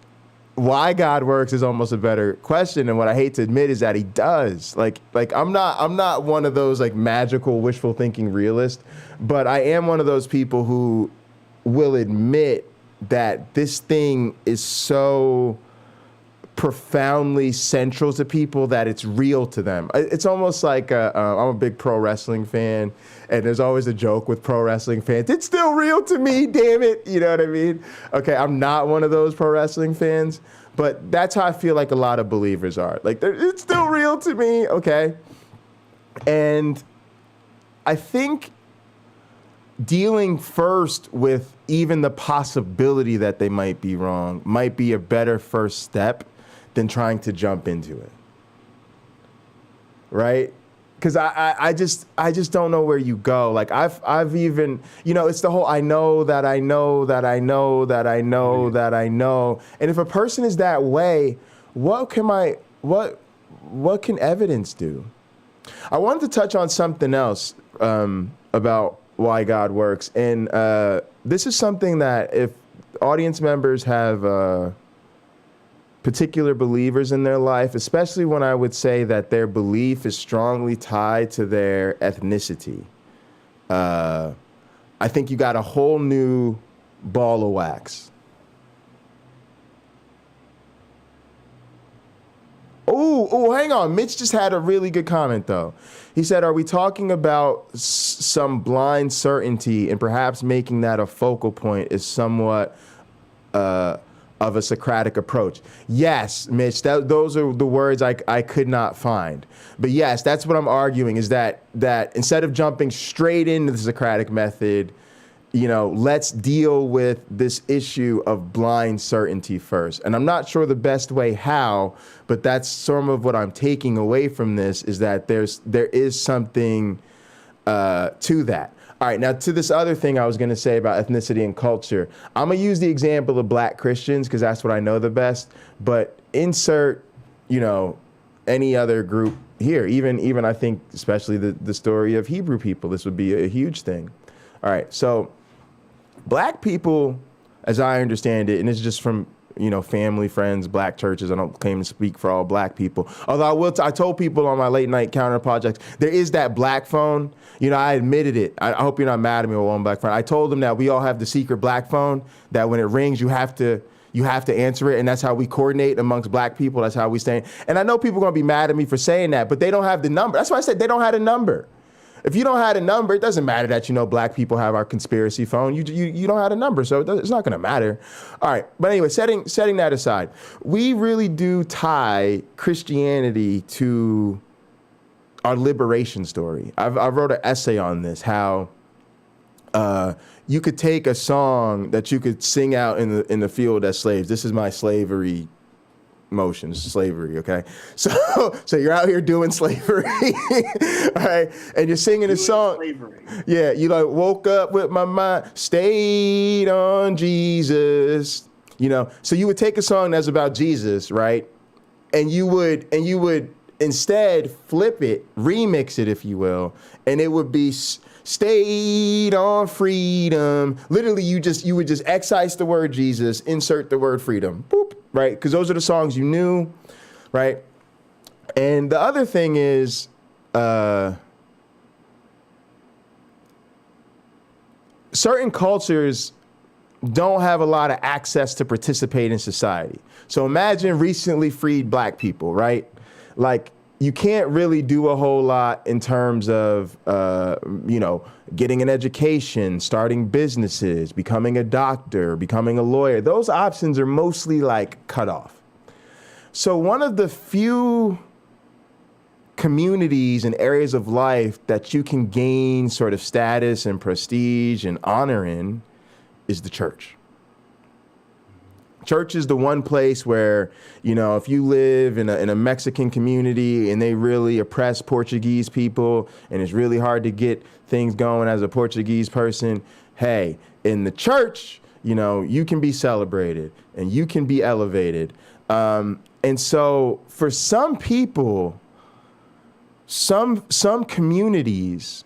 why God works is almost a better question. And what I hate to admit is that he does. Like I'm not one of those like magical wishful thinking realists, but I am one of those people who will admit that this thing is so profoundly central to people that it's real to them. It's almost like I'm a big pro wrestling fan, and there's always a joke with pro wrestling fans. It's still real to me, damn it. You know what I mean? Okay, I'm not one of those pro wrestling fans, but that's how I feel like a lot of believers are. Like, it's still real to me, okay? And I think dealing first with even the possibility that they might be wrong might be a better first step than trying to jump into it, right? Because I just don't know where you go. Like I've even, you know, it's the whole I know that I know that I know that I know that I know. And if a person is that way, what can evidence do? I wanted to touch on something else about why God works, and this is something that if audience members have particular believers in their life, especially when I would say that their belief is strongly tied to their ethnicity, I think you got a whole new ball of wax. Oh, hang on. Mitch just had a really good comment, though. He said, are we talking about some blind certainty, and perhaps making that a focal point is somewhat of a Socratic approach? Yes, Mitch, those are the words I could not find. But yes, that's what I'm arguing, is that instead of jumping straight into the Socratic method, you know, let's deal with this issue of blind certainty first. And I'm not sure the best way how, but that's some of what I'm taking away from this, is that there is something to that. All right, now to this other thing I was going to say about ethnicity and culture. I'm going to use the example of black Christians because that's what I know the best, but insert, you know, any other group here, even I think especially the story of Hebrew people. This would be a huge thing. All right, so black people, as I understand it, and it's just from, you know, family, friends, black churches. I don't claim to speak for all black people. Although I told people on my Late-Night Counter-Apologetics, there is that black phone. You know, I admitted it. I hope you're not mad at me with MyOneBlack Friend. I told them that we all have the secret black phone, that when it rings, you have to answer it. And that's how we coordinate amongst black people. That's how we stay. And I know people are going to be mad at me for saying that, but they don't have the number. That's why I said they don't have a number. If you don't have a number, it doesn't matter that, you know, black people have our conspiracy phone. You don't have a number, so it's not going to matter. All right, but anyway, setting that aside, we really do tie Christianity to our liberation story. I wrote an essay on this, how you could take a song that you could sing out in the field as slaves. This is my slavery motions, slavery, okay? So you're out here doing slavery, all right? And you're singing a song. Slavery. Yeah, you like woke up with my mind stayed on Jesus, you know? So you would take a song that's about Jesus, right? And you would instead flip it, remix it, if you will, and it would be stayed on freedom. Literally, you would just excise the word Jesus, insert the word freedom, boop, right? Because those are the songs you knew, right? And the other thing is, certain cultures don't have a lot of access to participate in society. So imagine recently freed black people, right? Like, you can't really do a whole lot in terms of, you know, getting an education, starting businesses, becoming a doctor, becoming a lawyer. Those options are mostly like cut off. So one of the few communities and areas of life that you can gain sort of status and prestige and honor in is the church. Church is the one place where, you know, if you live in a Mexican community and they really oppress Portuguese people and it's really hard to get things going as a Portuguese person, hey, in the church, you know, you can be celebrated and you can be elevated. And so for some people, some communities,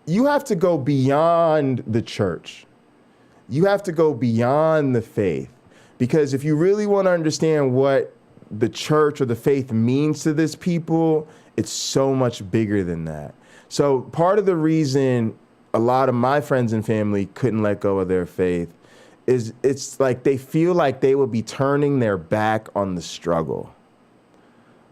you have to go beyond the church. You have to go beyond the faith, because if you really want to understand what the church or the faith means to this people, it's so much bigger than that. So part of the reason a lot of my friends and family couldn't let go of their faith is it's like they feel like they would be turning their back on the struggle.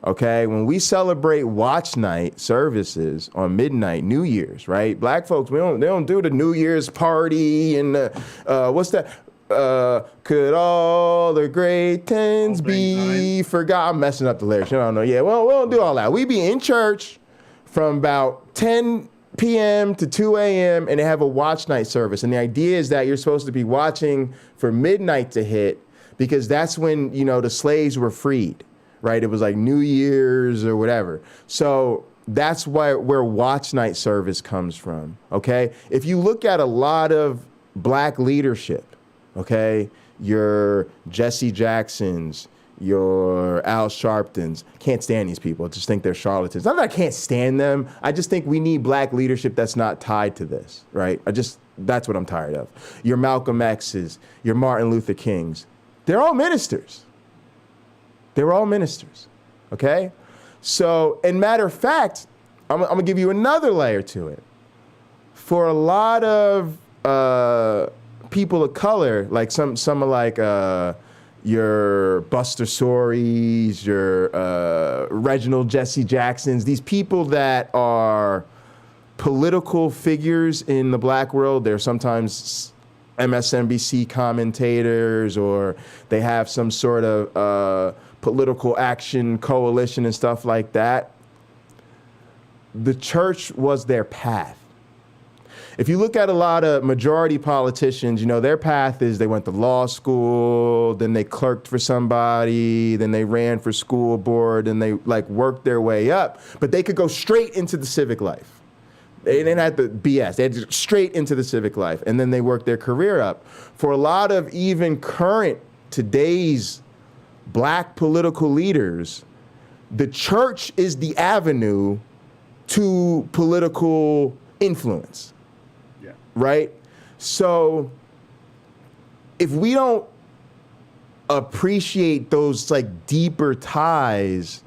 Okay, when we celebrate watch night services on midnight, New Year's, right? Black folks, they don't do the New Year's party and what's that? Could all the great things be forgot? I'm messing up the lyrics. You don't know. Yeah, well, we don't do all that. We be in church from about 10 p.m. to 2 a.m. and they have a watch night service. And the idea is that you're supposed to be watching for midnight to hit, because that's when, you know, the slaves were freed. Right? It was like New Year's or whatever. So that's where watch night service comes from. Okay. If you look at a lot of black leadership, okay, your Jesse Jacksons, your Al Sharptons, can't stand these people. I just think they're charlatans. Not that I can't stand them. I just think we need black leadership that's not tied to this. Right? That's what I'm tired of. Your Malcolm X's, your Martin Luther Kings, they're all ministers. They were all ministers, okay? So, and matter of fact, I'm gonna give you another layer to it. For a lot of people of color, like some are like your Buster Sories, your Reginald Jesse Jacksons, these people that are political figures in the black world. They're sometimes MSNBC commentators, or they have some sort of political action coalition and stuff like that. The church was their path. If you look at a lot of majority politicians, you know, their path is they went to law school, then they clerked for somebody, then they ran for school board, and they like worked their way up, but they could go straight into the civic life. They didn't have to BS. They had to straight into the civic life, and then they worked their career up. For a lot of even current, today's black political leaders, the church is the avenue to political influence. Yeah. Right? So if we don't appreciate those like deeper ties,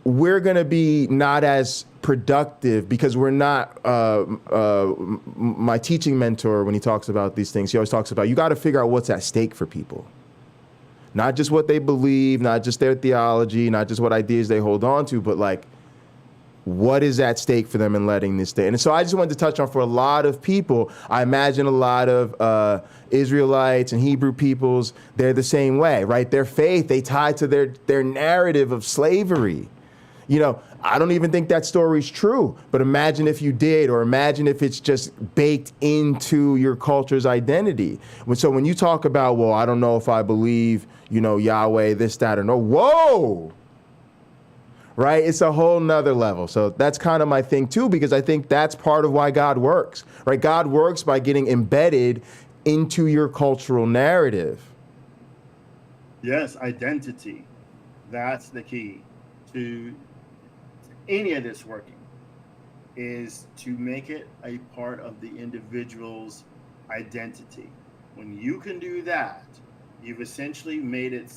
we're going to be not as productive, because we're not, my teaching mentor, when he talks about these things, he always talks about, you got to figure out what's at stake for people. Not just what they believe, not just their theology, not just what ideas they hold on to, but like, what is at stake for them in letting this stay? And so I just wanted to touch on, for a lot of people, I imagine a lot of Israelites and Hebrew peoples, they're the same way, right? Their faith, they tie to their narrative of slavery. You know, I don't even think that story's true, but imagine if you did, or imagine if it's just baked into your culture's identity. So when you talk about, well, I don't know if I believe, you know, Yahweh, this, that, or no, whoa, right? It's a whole nother level. So that's kind of my thing too, because I think that's part of why God works, right? God works by getting embedded into your cultural narrative. Yes, identity. That's the key to any of this working, is to make it a part of the individual's identity. When you can do that, you've essentially made it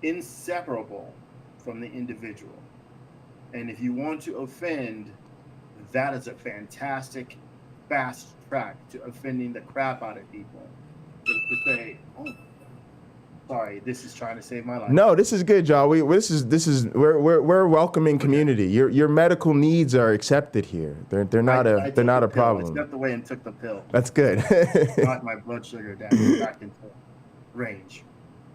inseparable from the individual. And if you want to offend, that is a fantastic fast track to offending the crap out of people. To say, oh, sorry, this is trying to save my life. No, this is good, y'all. We're a welcoming community. Your medical needs are accepted here. They're not a problem. I stepped away and took the pill. That's good. Got my blood sugar down back into range.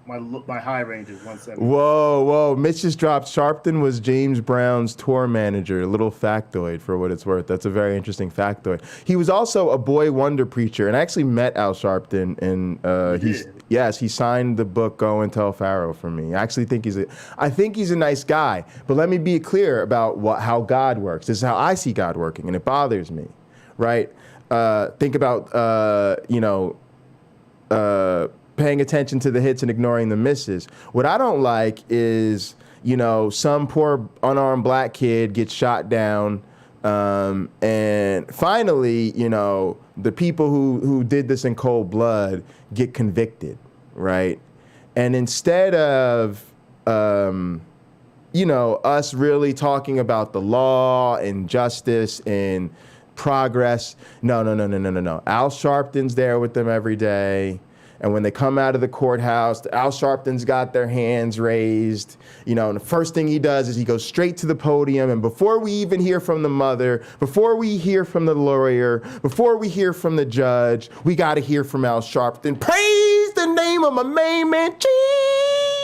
my high range is 170. Whoa. Mitch just dropped. Sharpton was James Brown's tour manager. A little factoid for what it's worth. That's a very interesting factoid. He was also a boy wonder preacher, and I actually met Al Sharpton, and he signed the book Go and Tell Pharaoh for me. I actually think I think he's a nice guy. But let me be clear about how God works. This is how I see God working, and it bothers me, right? Think about paying attention to the hits and ignoring the misses. What I don't like is, some poor unarmed black kid gets shot down, and finally, the people who did this in cold blood get convicted, right? And instead of, us really talking about the law and justice and progress, no. Al Sharpton's there with them every day. And when they come out of the courthouse, Al Sharpton's got their hands raised, and the first thing he does is he goes straight to the podium. And before we even hear from the mother, before we hear from the lawyer, before we hear from the judge, we got to hear from Al Sharpton. Praise the name of my main man,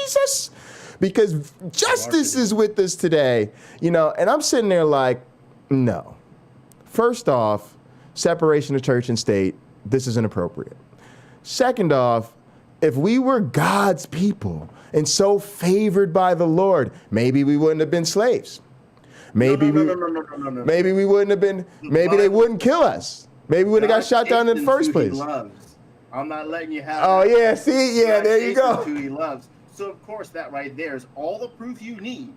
Jesus, because justice is with us today, and I'm sitting there like, no. First off, separation of church and state, this is inappropriate. Second off, if we were God's people and so favored by the Lord, maybe we wouldn't have been slaves. Maybe we wouldn't have been, maybe they wouldn't kill us. Maybe we would have got shot down in the first place. I'm not letting you have that. Yeah, see, yeah, there you go. Who he loves. So of course that right there is all the proof you need.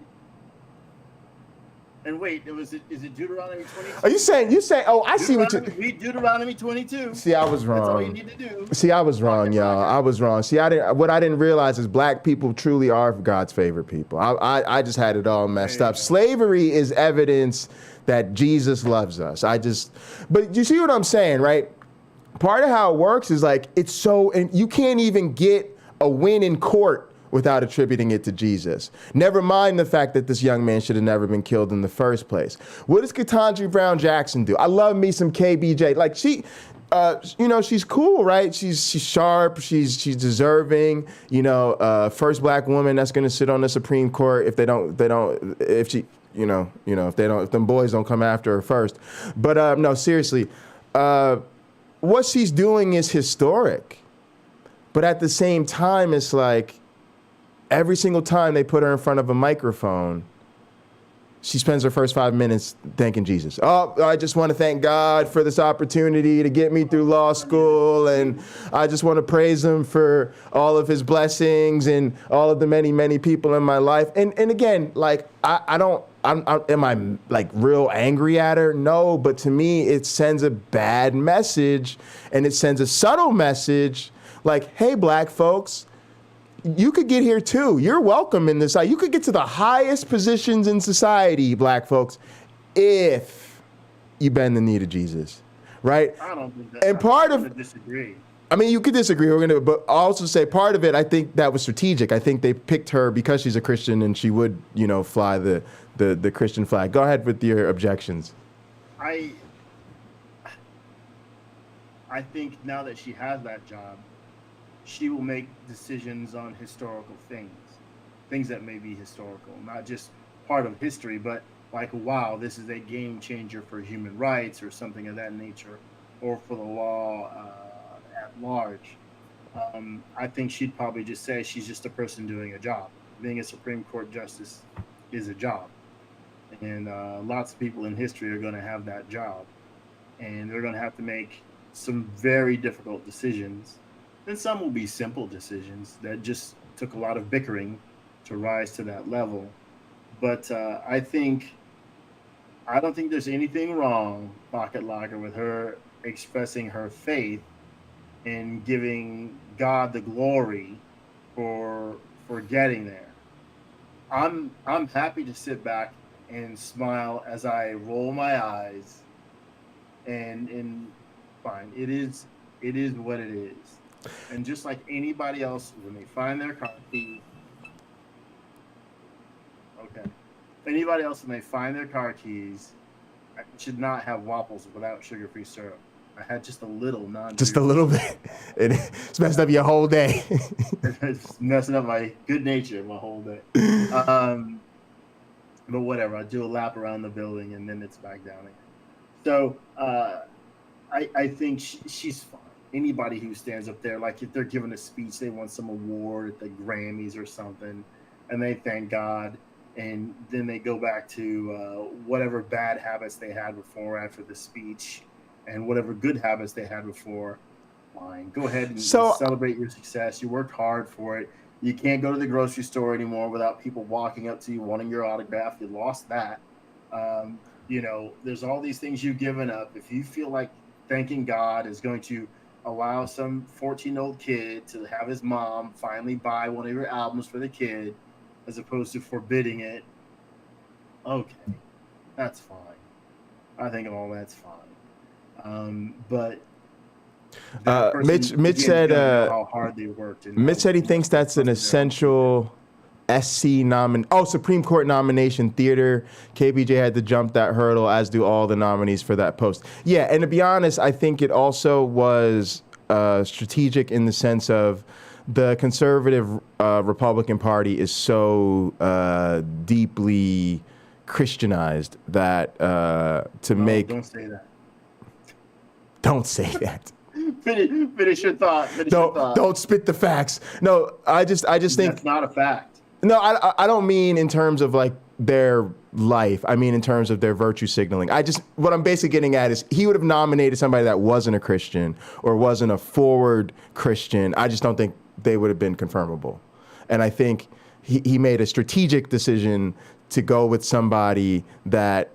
And wait, is it Deuteronomy 22? Are you saying, oh, I see what you... Read Deuteronomy 22. See, I was wrong. That's all you need to do. See, I was wrong, y'all. I was wrong. See, what I didn't realize is black people truly are God's favorite people. I just had it all messed up. Slavery is evidence that Jesus loves us. But you see what I'm saying, right? Part of how it works is like, and you can't even get a win in court without attributing it to Jesus. Never mind the fact that this young man should have never been killed in the first place. What does Ketanji Brown Jackson do? I love me some KBJ. Like she's cool, right? She's sharp. She's deserving. First black woman that's going to sit on the Supreme Court if them boys don't come after her first. But no, seriously, what she's doing is historic. But at the same time, it's like, every single time they put her in front of a microphone, she spends her first 5 minutes thanking Jesus. Oh, I just want to thank God for this opportunity to get me through law school. And I just want to praise him for all of his blessings and all of the many, many people in my life. And again, like, am I like real angry at her? No, but to me, it sends a bad message, and it sends a subtle message like, hey, black folks, you could get here too. You're welcome in this. You could get to the highest positions in society, black folks, if you bend the knee to Jesus, right? I don't think that. And part of disagree. I mean, you could disagree. But I'll also say part of it, I think that was strategic. I think they picked her because she's a Christian and she would, fly the Christian flag. Go ahead with your objections. I think now that she has that job, she will make decisions on historical things that may be historical, not just part of history, but like, wow, this is a game changer for human rights or something of that nature, or for the law at large. I think she'd probably just say she's just a person doing a job. Being a Supreme Court justice is a job. And lots of people in history are going to have that job. And they're going to have to make some very difficult decisions. And some will be simple decisions that just took a lot of bickering to rise to that level. But I don't think there's anything wrong, Pocketlocker, with her expressing her faith and giving God the glory for getting there. I'm happy to sit back and smile as I roll my eyes, and fine. It is what it is. And just like anybody else, when they find their car keys, when they find their car keys, I should not have waffles without sugar-free syrup. I had just a little non. Just a little bit. It's messed up your whole day. It's messing up my good nature my whole day. But whatever. I do a lap around the building and then it's back down again. So I think she's fine. Anybody who stands up there, like if they're giving a speech, they won some award at the Grammys or something, and they thank God, and then they go back to whatever bad habits they had before after the speech, and whatever good habits they had before. Fine, go ahead and celebrate your success. You worked hard for it. You can't go to the grocery store anymore without people walking up to you wanting your autograph. You lost that. There's all these things you've given up. If you feel like thanking God is going to allow some 14-year-old kid to have his mom finally buy one of your albums for the kid as opposed to forbidding it, okay, that's fine. I think all that's fine. But Mitch said how hard they worked. Mitch said he thinks that's an essential SC Supreme Court nomination. Theater KBJ had to jump that hurdle, as do all the nominees for that post. Yeah, and to be honest, I think it also was strategic in the sense of the conservative Republican Party is so deeply Christianized that don't say that. Don't say that. Finish your thought. Don't spit the facts. No, I just think that's not a fact. No, I don't mean in terms of like their life. I mean in terms of their virtue signaling. What I'm basically getting at is he would have nominated somebody that wasn't a Christian or wasn't a forward Christian. I just don't think they would have been confirmable. And I think he made a strategic decision to go with somebody that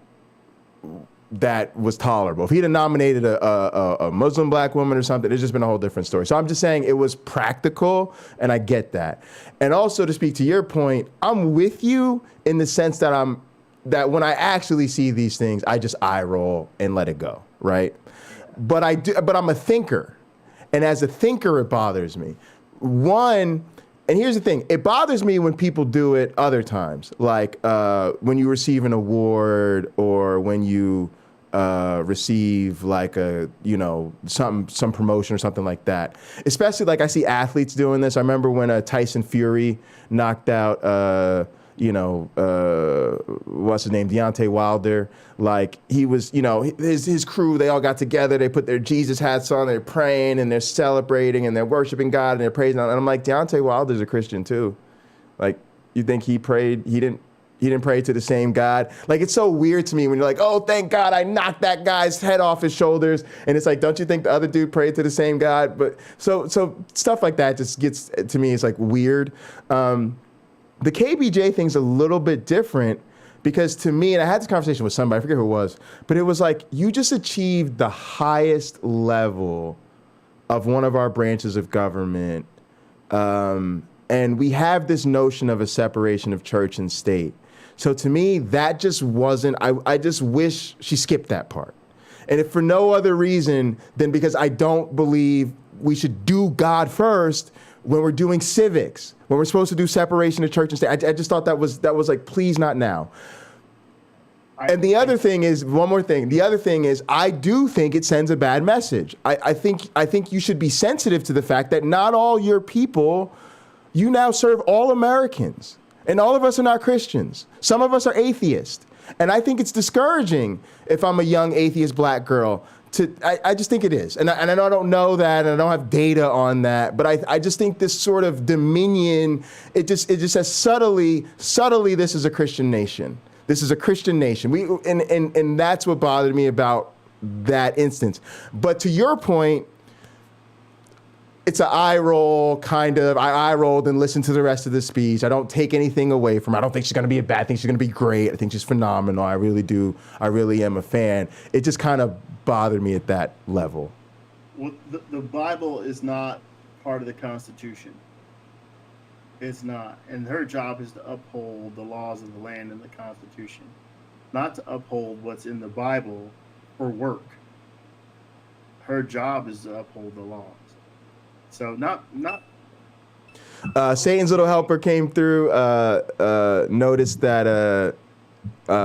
was tolerable. If he'd have nominated a Muslim black woman or something, it's just been a whole different story. So I'm just saying it was practical, and I get that. And also to speak to your point, I'm with you in the sense that when I actually see these things, I just eye roll and let it go, right? But I'm a thinker, and as a thinker, it bothers me. And here's the thing, it bothers me when people do it other times, like when you receive an award or when you receive like some promotion or something like that. Especially like I see athletes doing this. I remember when Tyson Fury knocked out what's his name, Deontay Wilder. Like he was, his crew, they all got together, they put their Jesus hats on, they're praying and they're celebrating and they're worshiping God and they're praising. And I'm like, Deontay Wilder's a Christian too. Like, you think he prayed? He didn't pray to the same God. Like, it's so weird to me when you're like, oh, thank God I knocked that guy's head off his shoulders. And it's like, don't you think the other dude prayed to the same God? But so stuff like that just gets, to me, it's like weird. The KBJ thing's a little bit different because to me, and I had this conversation with somebody, I forget who it was, but it was like, you just achieved the highest level of one of our branches of government. And we have this notion of a separation of church and state. So to me, that just wasn't, I just wish she skipped that part. And if for no other reason than because I don't believe we should do God first when we're doing civics, when we're supposed to do separation of church and state. I just thought that was like, please not now. And the other thing is, one more thing. The other thing is, I do think it sends a bad message. I think you should be sensitive to the fact that not all your people, you now serve all Americans. And all of us are not Christians. Some of us are atheists. And I think it's discouraging if I'm a young atheist black girl. I just think it is. And I don't know that, and I don't have data on that, but I just think this sort of dominion, it just says subtly, this is a Christian nation. This is a Christian nation. And that's what bothered me about that instance. But to your point, it's an eye roll, kind of. I eye rolled and listened to the rest of the speech. I don't take anything away from her. I don't think she's going to be a bad thing. She's going to be great. I think she's phenomenal. I really do. I really am a fan. It just kind of bothered me at that level. Well, the Bible is not part of the Constitution. It's not. And her job is to uphold the laws of the land and the Constitution, not to uphold what's in the Bible for work. Her job is to uphold the laws. So not. Satan's little helper came through. Noticed that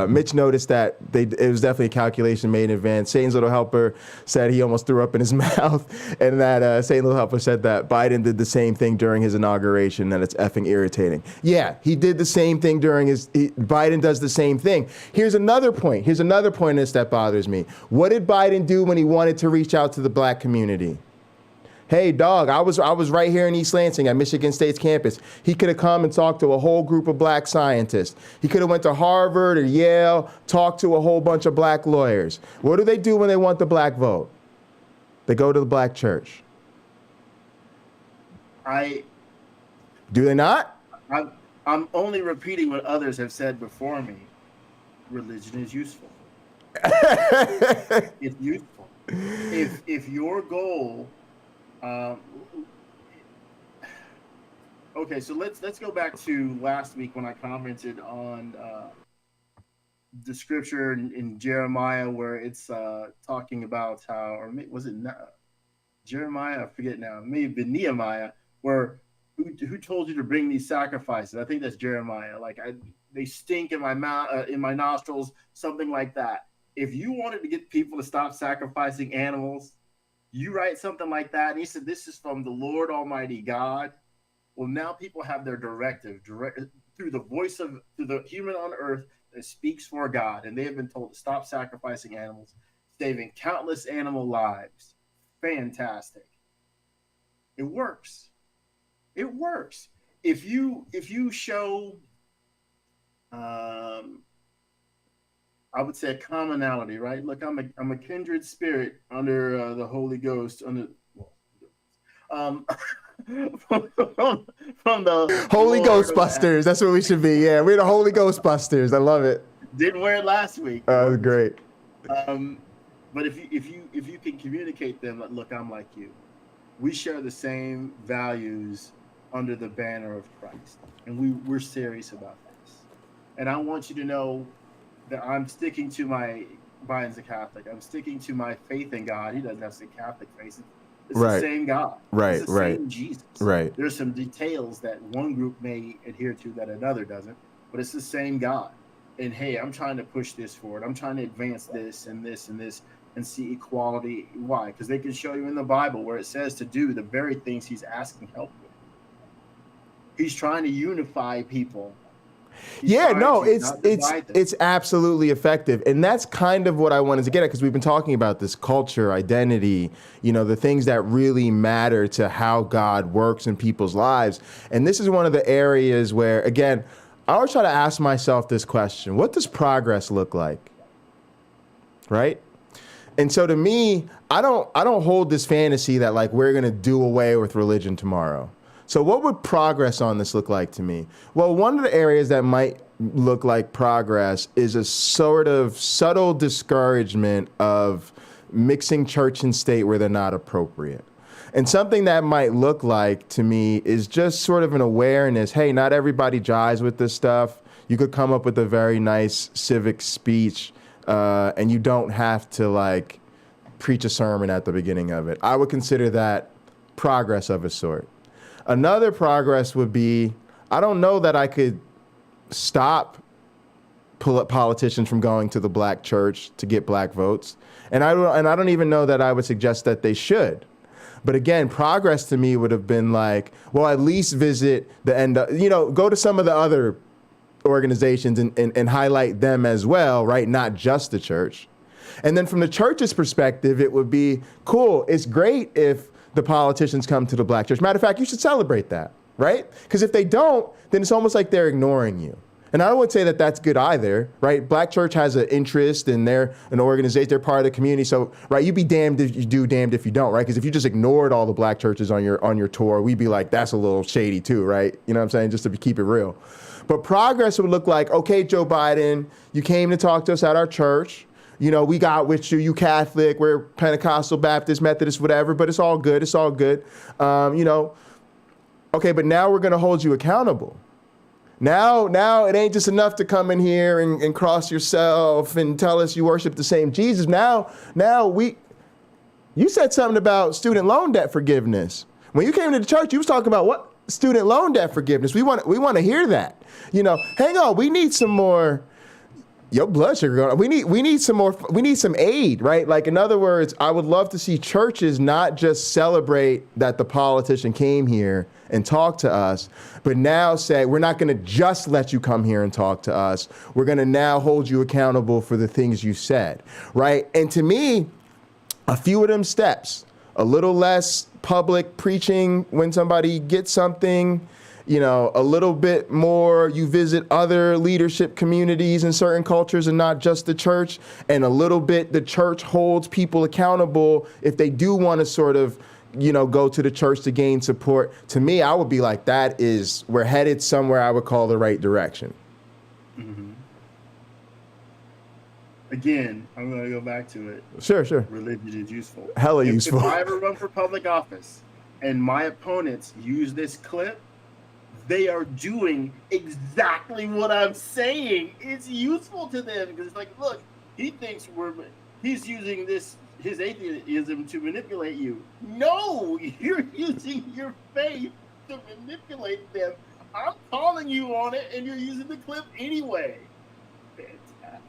Mitch noticed that it was definitely a calculation made in advance. Satan's little helper said he almost threw up in his mouth, and that Satan's little helper said that Biden did the same thing during his inauguration, and it's effing irritating. Yeah, he did the same thing during Biden does the same thing. Here's another point. Here's another point in this that bothers me. What did Biden do when he wanted to reach out to the black community? Hey, dog, I was right here in East Lansing at Michigan State's campus. He could have come and talked to a whole group of black scientists. He could have went to Harvard or Yale, talked to a whole bunch of black lawyers. What do they do when they want the black vote? They go to the black church. Do they not? I'm only repeating what others have said before me. Religion is useful. It's useful. If your goal... okay, so let's go back to last week when I commented on the scripture in Jeremiah where it's talking about how, or was it Jeremiah? I forget now. Maybe Nehemiah, where who told you to bring these sacrifices? I think that's Jeremiah. Like they stink in my mouth, in my nostrils, something like that. If you wanted to get people to stop sacrificing animals, you write something like that, and he said, this is from the Lord Almighty God. Well, now people have their directive through the human on earth that speaks for God, and they have been told to stop sacrificing animals, saving countless animal lives. Fantastic. It works. It works. If you show, I would say a commonality, right? Look, I'm a kindred spirit under the Holy Ghost, from the Holy Lord Ghostbusters. That's what we should be. Yeah, we're the Holy Ghostbusters. I love it. Didn't wear it last week. That was great. But if you can communicate them, look, I'm like you. We share the same values under the banner of Christ, and we're serious about this. And I want you to know that I'm sticking to Biden's a Catholic. I'm sticking to my faith in God. He doesn't have the Catholic faith. It's the same God. Right, it's the same Jesus. Right. There's some details that one group may adhere to that another doesn't, but it's the same God. And hey, I'm trying to push this forward. I'm trying to advance this and this and this and see equality. Why? Because they can show you in the Bible where it says to do the very things he's asking help with. He's trying to unify people. It's absolutely effective. And that's kind of what I wanted to get at, because we've been talking about this culture, identity, the things that really matter to how God works in people's lives. And this is one of the areas where, again, I always try to ask myself this question: what does progress look like? Right? And so to me, I don't hold this fantasy that like we're going to do away with religion tomorrow. So what would progress on this look like to me? Well, one of the areas that might look like progress is a sort of subtle discouragement of mixing church and state where they're not appropriate. And something that might look like to me is just sort of an awareness, hey, not everybody jives with this stuff. You could come up with a very nice civic speech, and you don't have to like preach a sermon at the beginning of it. I would consider that progress of a sort. Another progress would be, I don't know that I could stop politicians from going to the black church to get black votes. And I don't even know that I would suggest that they should. But again, progress to me would have been like, well, at least visit the end, go to some of the other organizations and highlight them as well, right? Not just the church. And then from the church's perspective, it would be cool. It's great if the politicians come to the black church. Matter of fact, you should celebrate that, right? Because if they don't, then it's almost like they're ignoring you. And I would say that that's good either, right? Black church has an interest and they're an organization, they're part of the community. So, right, you'd be damned if you do, damned if you don't, right? Because if you just ignored all the black churches on your tour, we'd be like, that's a little shady too, right? You know what I'm saying? Just to keep it real. But progress would look like, okay, Joe Biden, you came to talk to us at our church. We got with you, you Catholic, we're Pentecostal, Baptist, Methodist, whatever, but it's all good. It's all good. Okay, but now we're going to hold you accountable. Now it ain't just enough to come in here and cross yourself and tell us you worship the same Jesus. Now you said something about student loan debt forgiveness. When you came to the church, you was talking about what? Student loan debt forgiveness. We want to hear that. Hang on, we need some more. your blood sugar going up. We need some more. We need some aid, right? Like, in other words, I would love to see churches not just celebrate that the politician came here and talked to us, but now say, we're not going to just let you come here and talk to us. We're going to now hold you accountable for the things you said, right? And to me, a few of them steps, a little less public preaching when somebody gets something, you know, a little bit more you visit other leadership communities in certain cultures and not just the church, and a little bit the church holds people accountable if they do want to sort of, you know, go to the church to gain support. To me, I would be like, we're headed somewhere I would call the right direction. Mm-hmm. Again, I'm going to go back to it. Sure. Religion is useful. Hella useful. If I ever run for public office and my opponents use this clip, they are doing exactly what I'm saying. It's useful to them because it's like, look, he thinks he's using his atheism to manipulate you. No, you're using your faith to manipulate them. I'm calling you on it, and you're using the clip anyway.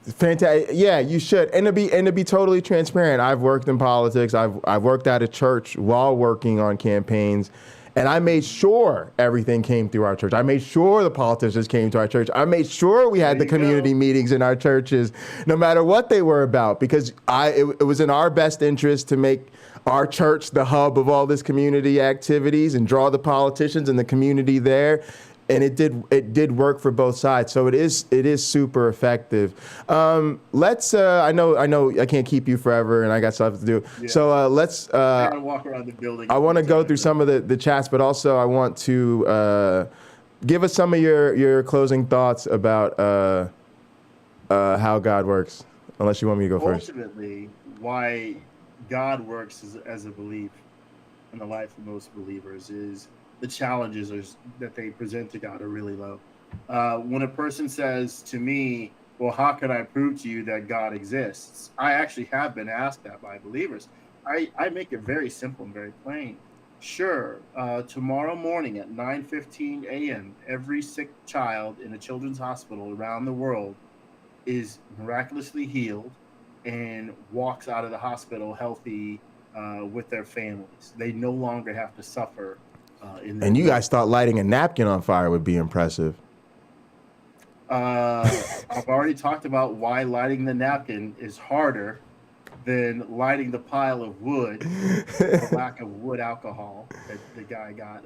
Fantastic. Yeah, you should. And to be totally transparent, I've worked in politics. I've worked at a church while working on campaigns, and I made sure everything came through our church. I made sure the politicians came to our church. I made sure we had the community meetings in our churches, no matter what they were about, because it was in our best interest to make our church the hub of all this community activities and draw the politicians and the community there. And it did work for both sides, so it is super effective. I know I can't keep you forever, and I got stuff to do. Yeah. So let's. I gotta walk around the building. I want to go through some of the chats, but also I want to give us some of your closing thoughts about how God works. Unless you want me to go first. Ultimately, why God works as a belief in the life of most believers is the challenges that they present to God are really low. When a person says to me, well, how can I prove to you that God exists? I actually have been asked that by believers. I make it very simple and very plain. Sure, tomorrow morning at 9:15 a.m., every sick child in a children's hospital around the world is miraculously healed and walks out of the hospital healthy with their families. They no longer have to suffer. And you guys thought lighting a napkin on fire would be impressive. I've already talked about why lighting the napkin is harder than lighting the pile of wood, the lack of wood alcohol that the guy got,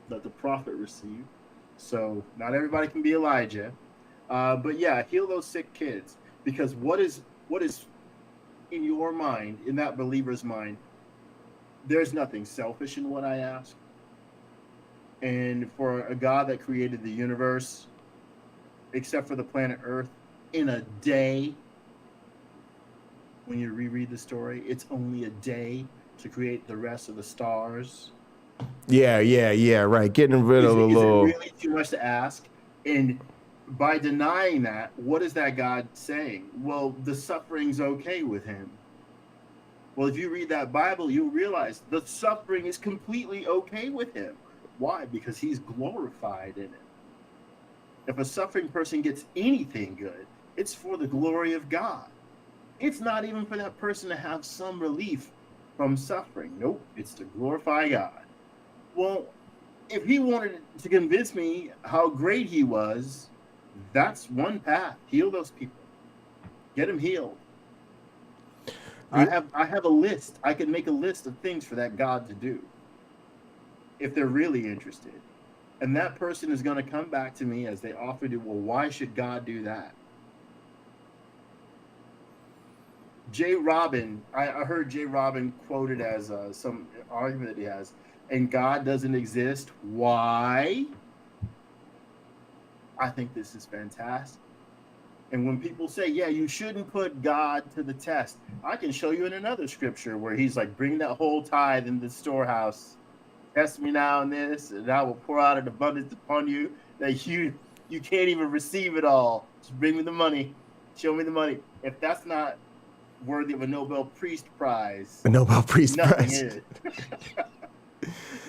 that the prophet received. So not everybody can be Elijah. But yeah, heal those sick kids. Because what is in your mind, in that believer's mind, there's nothing selfish in what I ask. And for a God that created the universe, except for the planet Earth, in a day, when you reread the story, it's only a day to create the rest of the stars. Yeah, right. Getting rid of a little... Is it really too much to ask? And by denying that, what is that God saying? Well, the suffering's okay with him. Well, if you read that Bible, you'll realize the suffering is completely okay with him. Why? Because he's glorified in it. If a suffering person gets anything good, it's for the glory of God. It's not even for that person to have some relief from suffering. Nope, it's to glorify God. Well, if he wanted to convince me how great he was, that's one path. Heal those people. Get them healed. I have a list. I can make a list of things for that God to do, if they're really interested. And that person is going to come back to me as they offer to, well, why should God do that? J. Robin, I heard J. Robin quoted as some argument that he has, and God doesn't exist. Why? I think this is fantastic. And when people say, yeah, you shouldn't put God to the test, I can show you in another scripture where he's like, bring that whole tithe in the storehouse. Test me now in this, and I will pour out an abundance upon you that you can't even receive it all. Just bring me the money. Show me the money. If that's not worthy of a Nobel Priest Prize, nothing is.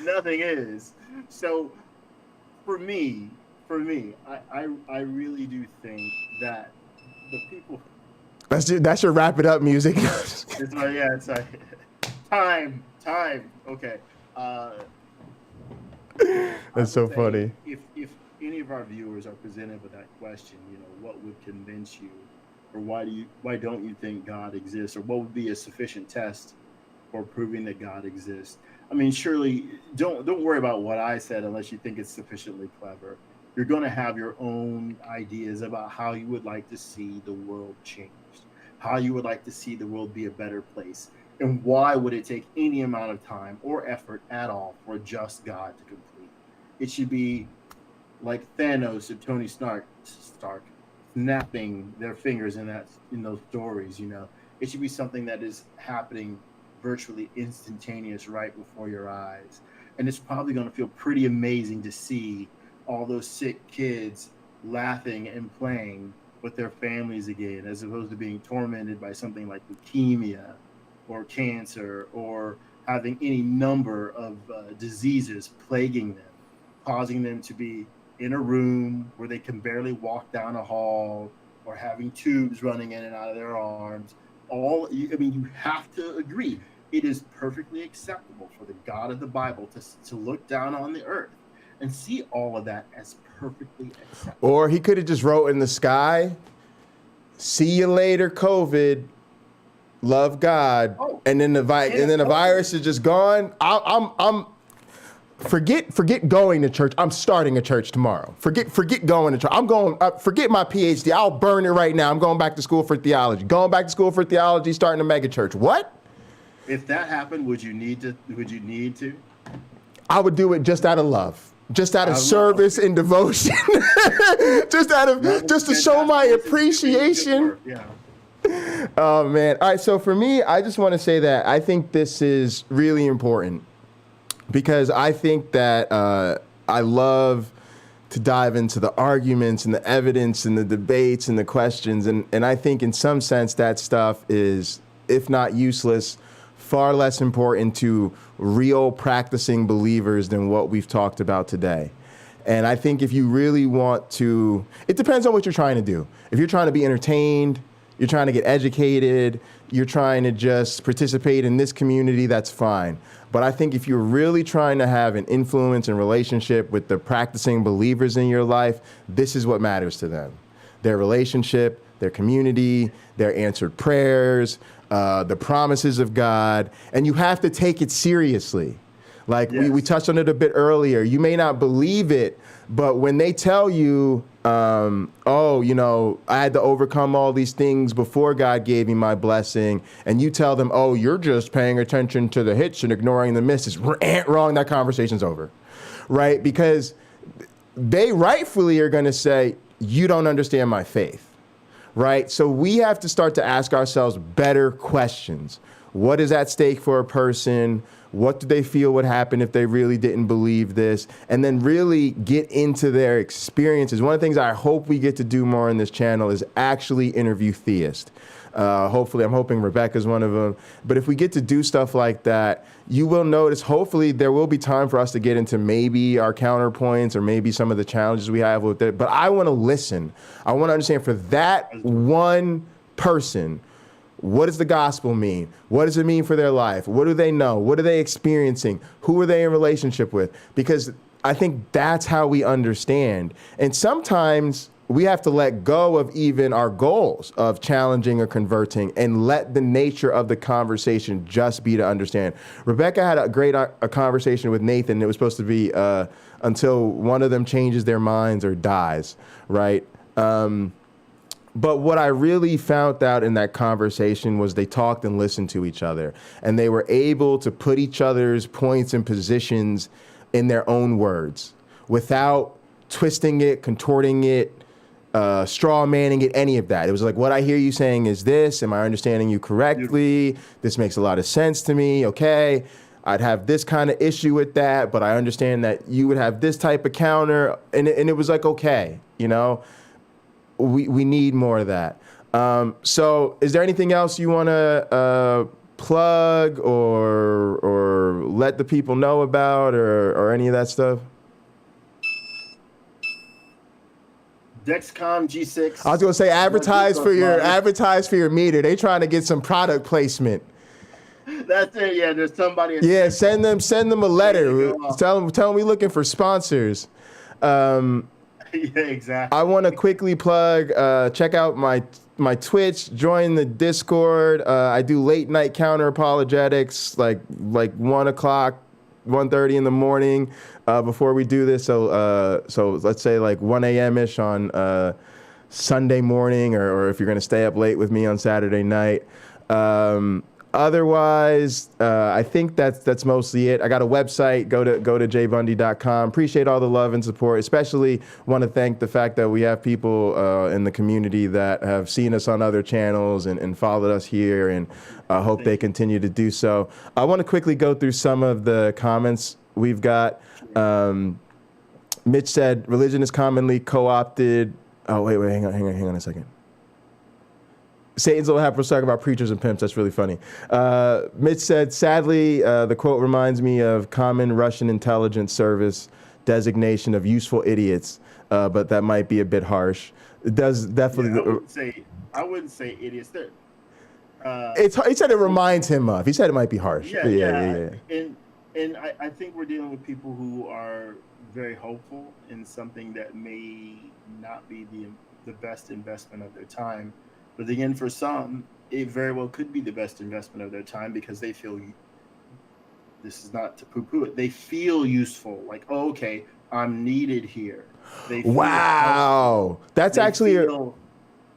Nothing is. So for me, I really do think that the people That's your wrap it up music. It's like, yeah, it's like time. Okay. That's so funny. If any of our viewers are presented with that question, what would convince you, or why don't you think God exists, or what would be a sufficient test for proving that God exists? I mean, surely don't worry about what I said unless you think it's sufficiently clever. You're going to have your own ideas about how you would like to see the world changed, how you would like to see the world be a better place, and why would it take any amount of time or effort at all for a just God to complete? It should be like Thanos and Tony Stark snapping their fingers in those stories. It should be something that is happening virtually instantaneous right before your eyes, and it's probably going to feel pretty amazing to see all those sick kids laughing and playing with their families again, as opposed to being tormented by something like leukemia or cancer, or having any number of diseases plaguing them, causing them to be in a room where they can barely walk down a hall, or having tubes running in and out of their arms. You have to agree, it is perfectly acceptable for the God of the Bible to look down on the earth and see all of that as perfectly acceptable. Or he could have just wrote in the sky, "See you later, COVID. Love God," and then the virus is just gone. I'm forget going to church. I'm starting a church tomorrow. Forget going to church. I'm going. Forget my PhD. I'll burn it right now. I'm going back to school for theology. Starting a mega church. What? If that happened, would you need to? I would do it just out of love, just out of service and devotion, just to show my appreciation. Yeah. Oh man. All right. So for me, I just want to say that I think this is really important, because I think that I love to dive into the arguments and the evidence and the debates and the questions. And I think in some sense that stuff is, if not useless, far less important to real practicing believers than what we've talked about today. And I think if you really want to, it depends on what you're trying to do. If you're trying to be entertained, you're trying to get educated, you're trying to just participate in this community, that's fine. But I think if you're really trying to have an influence and relationship with the practicing believers in your life, this is what matters to them. Their relationship, their community, their answered prayers, the promises of God, and you have to take it seriously. Like yes. we touched on it a bit earlier. You may not believe it, but when they tell you, I had to overcome all these things before God gave me my blessing, and you tell them, oh, you're just paying attention to the hits and ignoring the misses. Wrong, that conversation's over, right? Because they rightfully are going to say, you don't understand my faith. Right? So we have to start to ask ourselves better questions. What is at stake for a person? What do they feel would happen if they really didn't believe this? And then really get into their experiences. One of the things I hope we get to do more on this channel is actually interview theists. Hopefully, I'm hoping Rebecca's one of them. But if we get to do stuff like that, you will notice, hopefully, there will be time for us to get into maybe our counterpoints or maybe some of the challenges we have with it. But I want to listen. I want to understand for that one person, what does the gospel mean? What does it mean for their life? What do they know? What are they experiencing? Who are they in relationship with? Because I think that's how we understand. And sometimes we have to let go of even our goals of challenging or converting and let the nature of the conversation just be to understand. Rebecca had a great a conversation with Nathan. It was supposed to be until one of them changes their minds or dies, right? But what I really found out in that conversation was they talked and listened to each other, and they were able to put each other's points and positions in their own words without twisting it, contorting it, straw manning it, any of that. It was like, what I hear you saying is this. Am I understanding you correctly? This makes a lot of sense to me. Okay. I'd have this kind of issue with that, but I understand that you would have this type of counter. And it was like, okay, we need more of that. So is there anything else you want to plug or let the people know about or any of that stuff? Dexcom G6. I was gonna say advertise for your meter. They trying to get some product placement. That's it. Yeah, there's somebody. Yeah, send them a letter. Tell them we looking for sponsors. Yeah, exactly. I want to quickly plug. Check out my Twitch. Join the Discord. I do Late-Night Counter-Apologetics, like 1 o'clock, 1:30 in the morning before we do this. So let's say like 1 a.m. ish on Sunday morning, or if you're gonna stay up late with me on Saturday night. Otherwise, I think that's mostly it. I got a website, go to jbundy.com. Appreciate all the love and support. Especially want to thank the fact that we have people in the community that have seen us on other channels and followed us here, and I hope they continue to do so. I want to quickly go through some of the comments we've got. Mitch said, religion is commonly co-opted. Oh, wait, hang on a second. Satan's little helper was talking about preachers and pimps. That's really funny. Mitch said, sadly, the quote reminds me of common Russian intelligence service designation of useful idiots, but that might be a bit harsh. It does definitely. Yeah, I wouldn't say idiots. He said it reminds him of. He said it might be harsh. Yeah. And I think we're dealing with people who are very hopeful in something that may not be the best investment of their time. But again, for some, it very well could be the best investment of their time because they feel, this is not to poo-poo it, they feel useful. Like, oh, okay, I'm needed here. Wow. That's actually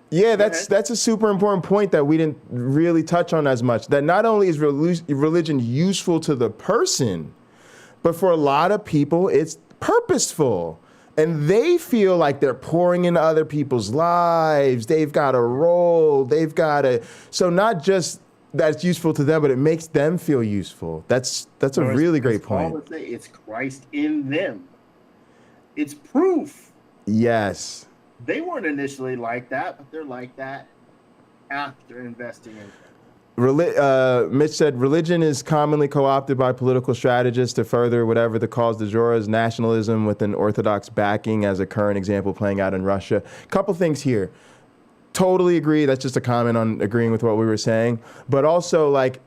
that's a super important point that we didn't really touch on as much. That not only is religion useful to the person, but for a lot of people, it's purposeful. And they feel like they're pouring into other people's lives. They've got a role. So not just that's useful to them, but it makes them feel useful. That's a really great point. Paul would say it's Christ in them. It's proof. Yes. They weren't initially like that, but they're like that after investing in them. Mitch said, religion is commonly co-opted by political strategists to further whatever the cause du jour is, nationalism with an orthodox backing, as a current example playing out in Russia. Couple things here. Totally agree. That's just a comment on agreeing with what we were saying. But also, like,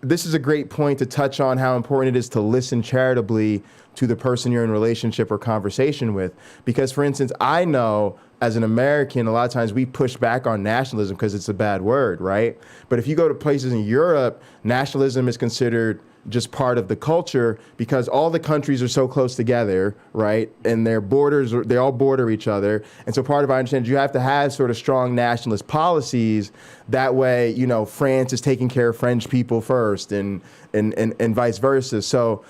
this is a great point to touch on how important it is to listen charitably to the person you're in relationship or conversation with. Because, for instance, I know as an American, a lot of times we push back on nationalism because it's a bad word, right? But if you go to places in Europe, nationalism is considered just part of the culture because all the countries are so close together, right? And their borders, they all border each other. And so part of I understand you have to have sort of strong nationalist policies. That way, you know, France is taking care of French people first and vice versa. So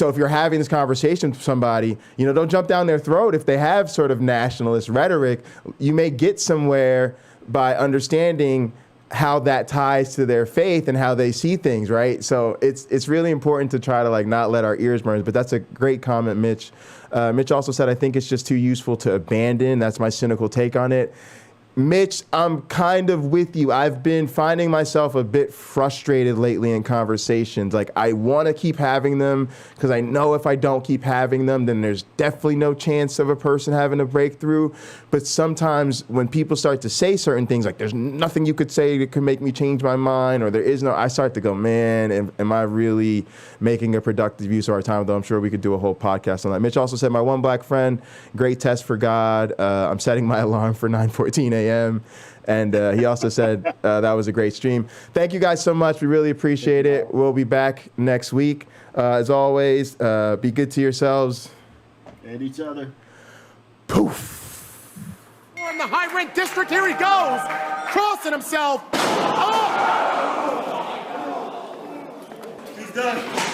if you're having this conversation with somebody, you know, don't jump down their throat if they have sort of nationalist rhetoric. You may get somewhere by understanding how that ties to their faith and how they see things, right? So it's really important to try to like not let our ears burn. But that's a great comment, Mitch. Mitch also said, I think it's just too useful to abandon. That's my cynical take on it. Mitch, I'm kind of with you. I've been finding myself a bit frustrated lately in conversations. Like, I want to keep having them because I know if I don't keep having them, then there's definitely no chance of a person having a breakthrough. But sometimes when people start to say certain things, like there's nothing you could say that could make me change my mind, or there is no, I start to go, man, am I really making a productive use of our time? Though I'm sure we could do a whole podcast on that. Mitch also said, my one black friend, great test for God. I'm setting my alarm for 9:14 a.m. And he also said that was a great stream. Thank you guys so much. We really appreciate it. We'll be back next week. As always, be good to yourselves. And each other. Poof. In the high rent district, here he goes, crossing himself. Oh! He's done.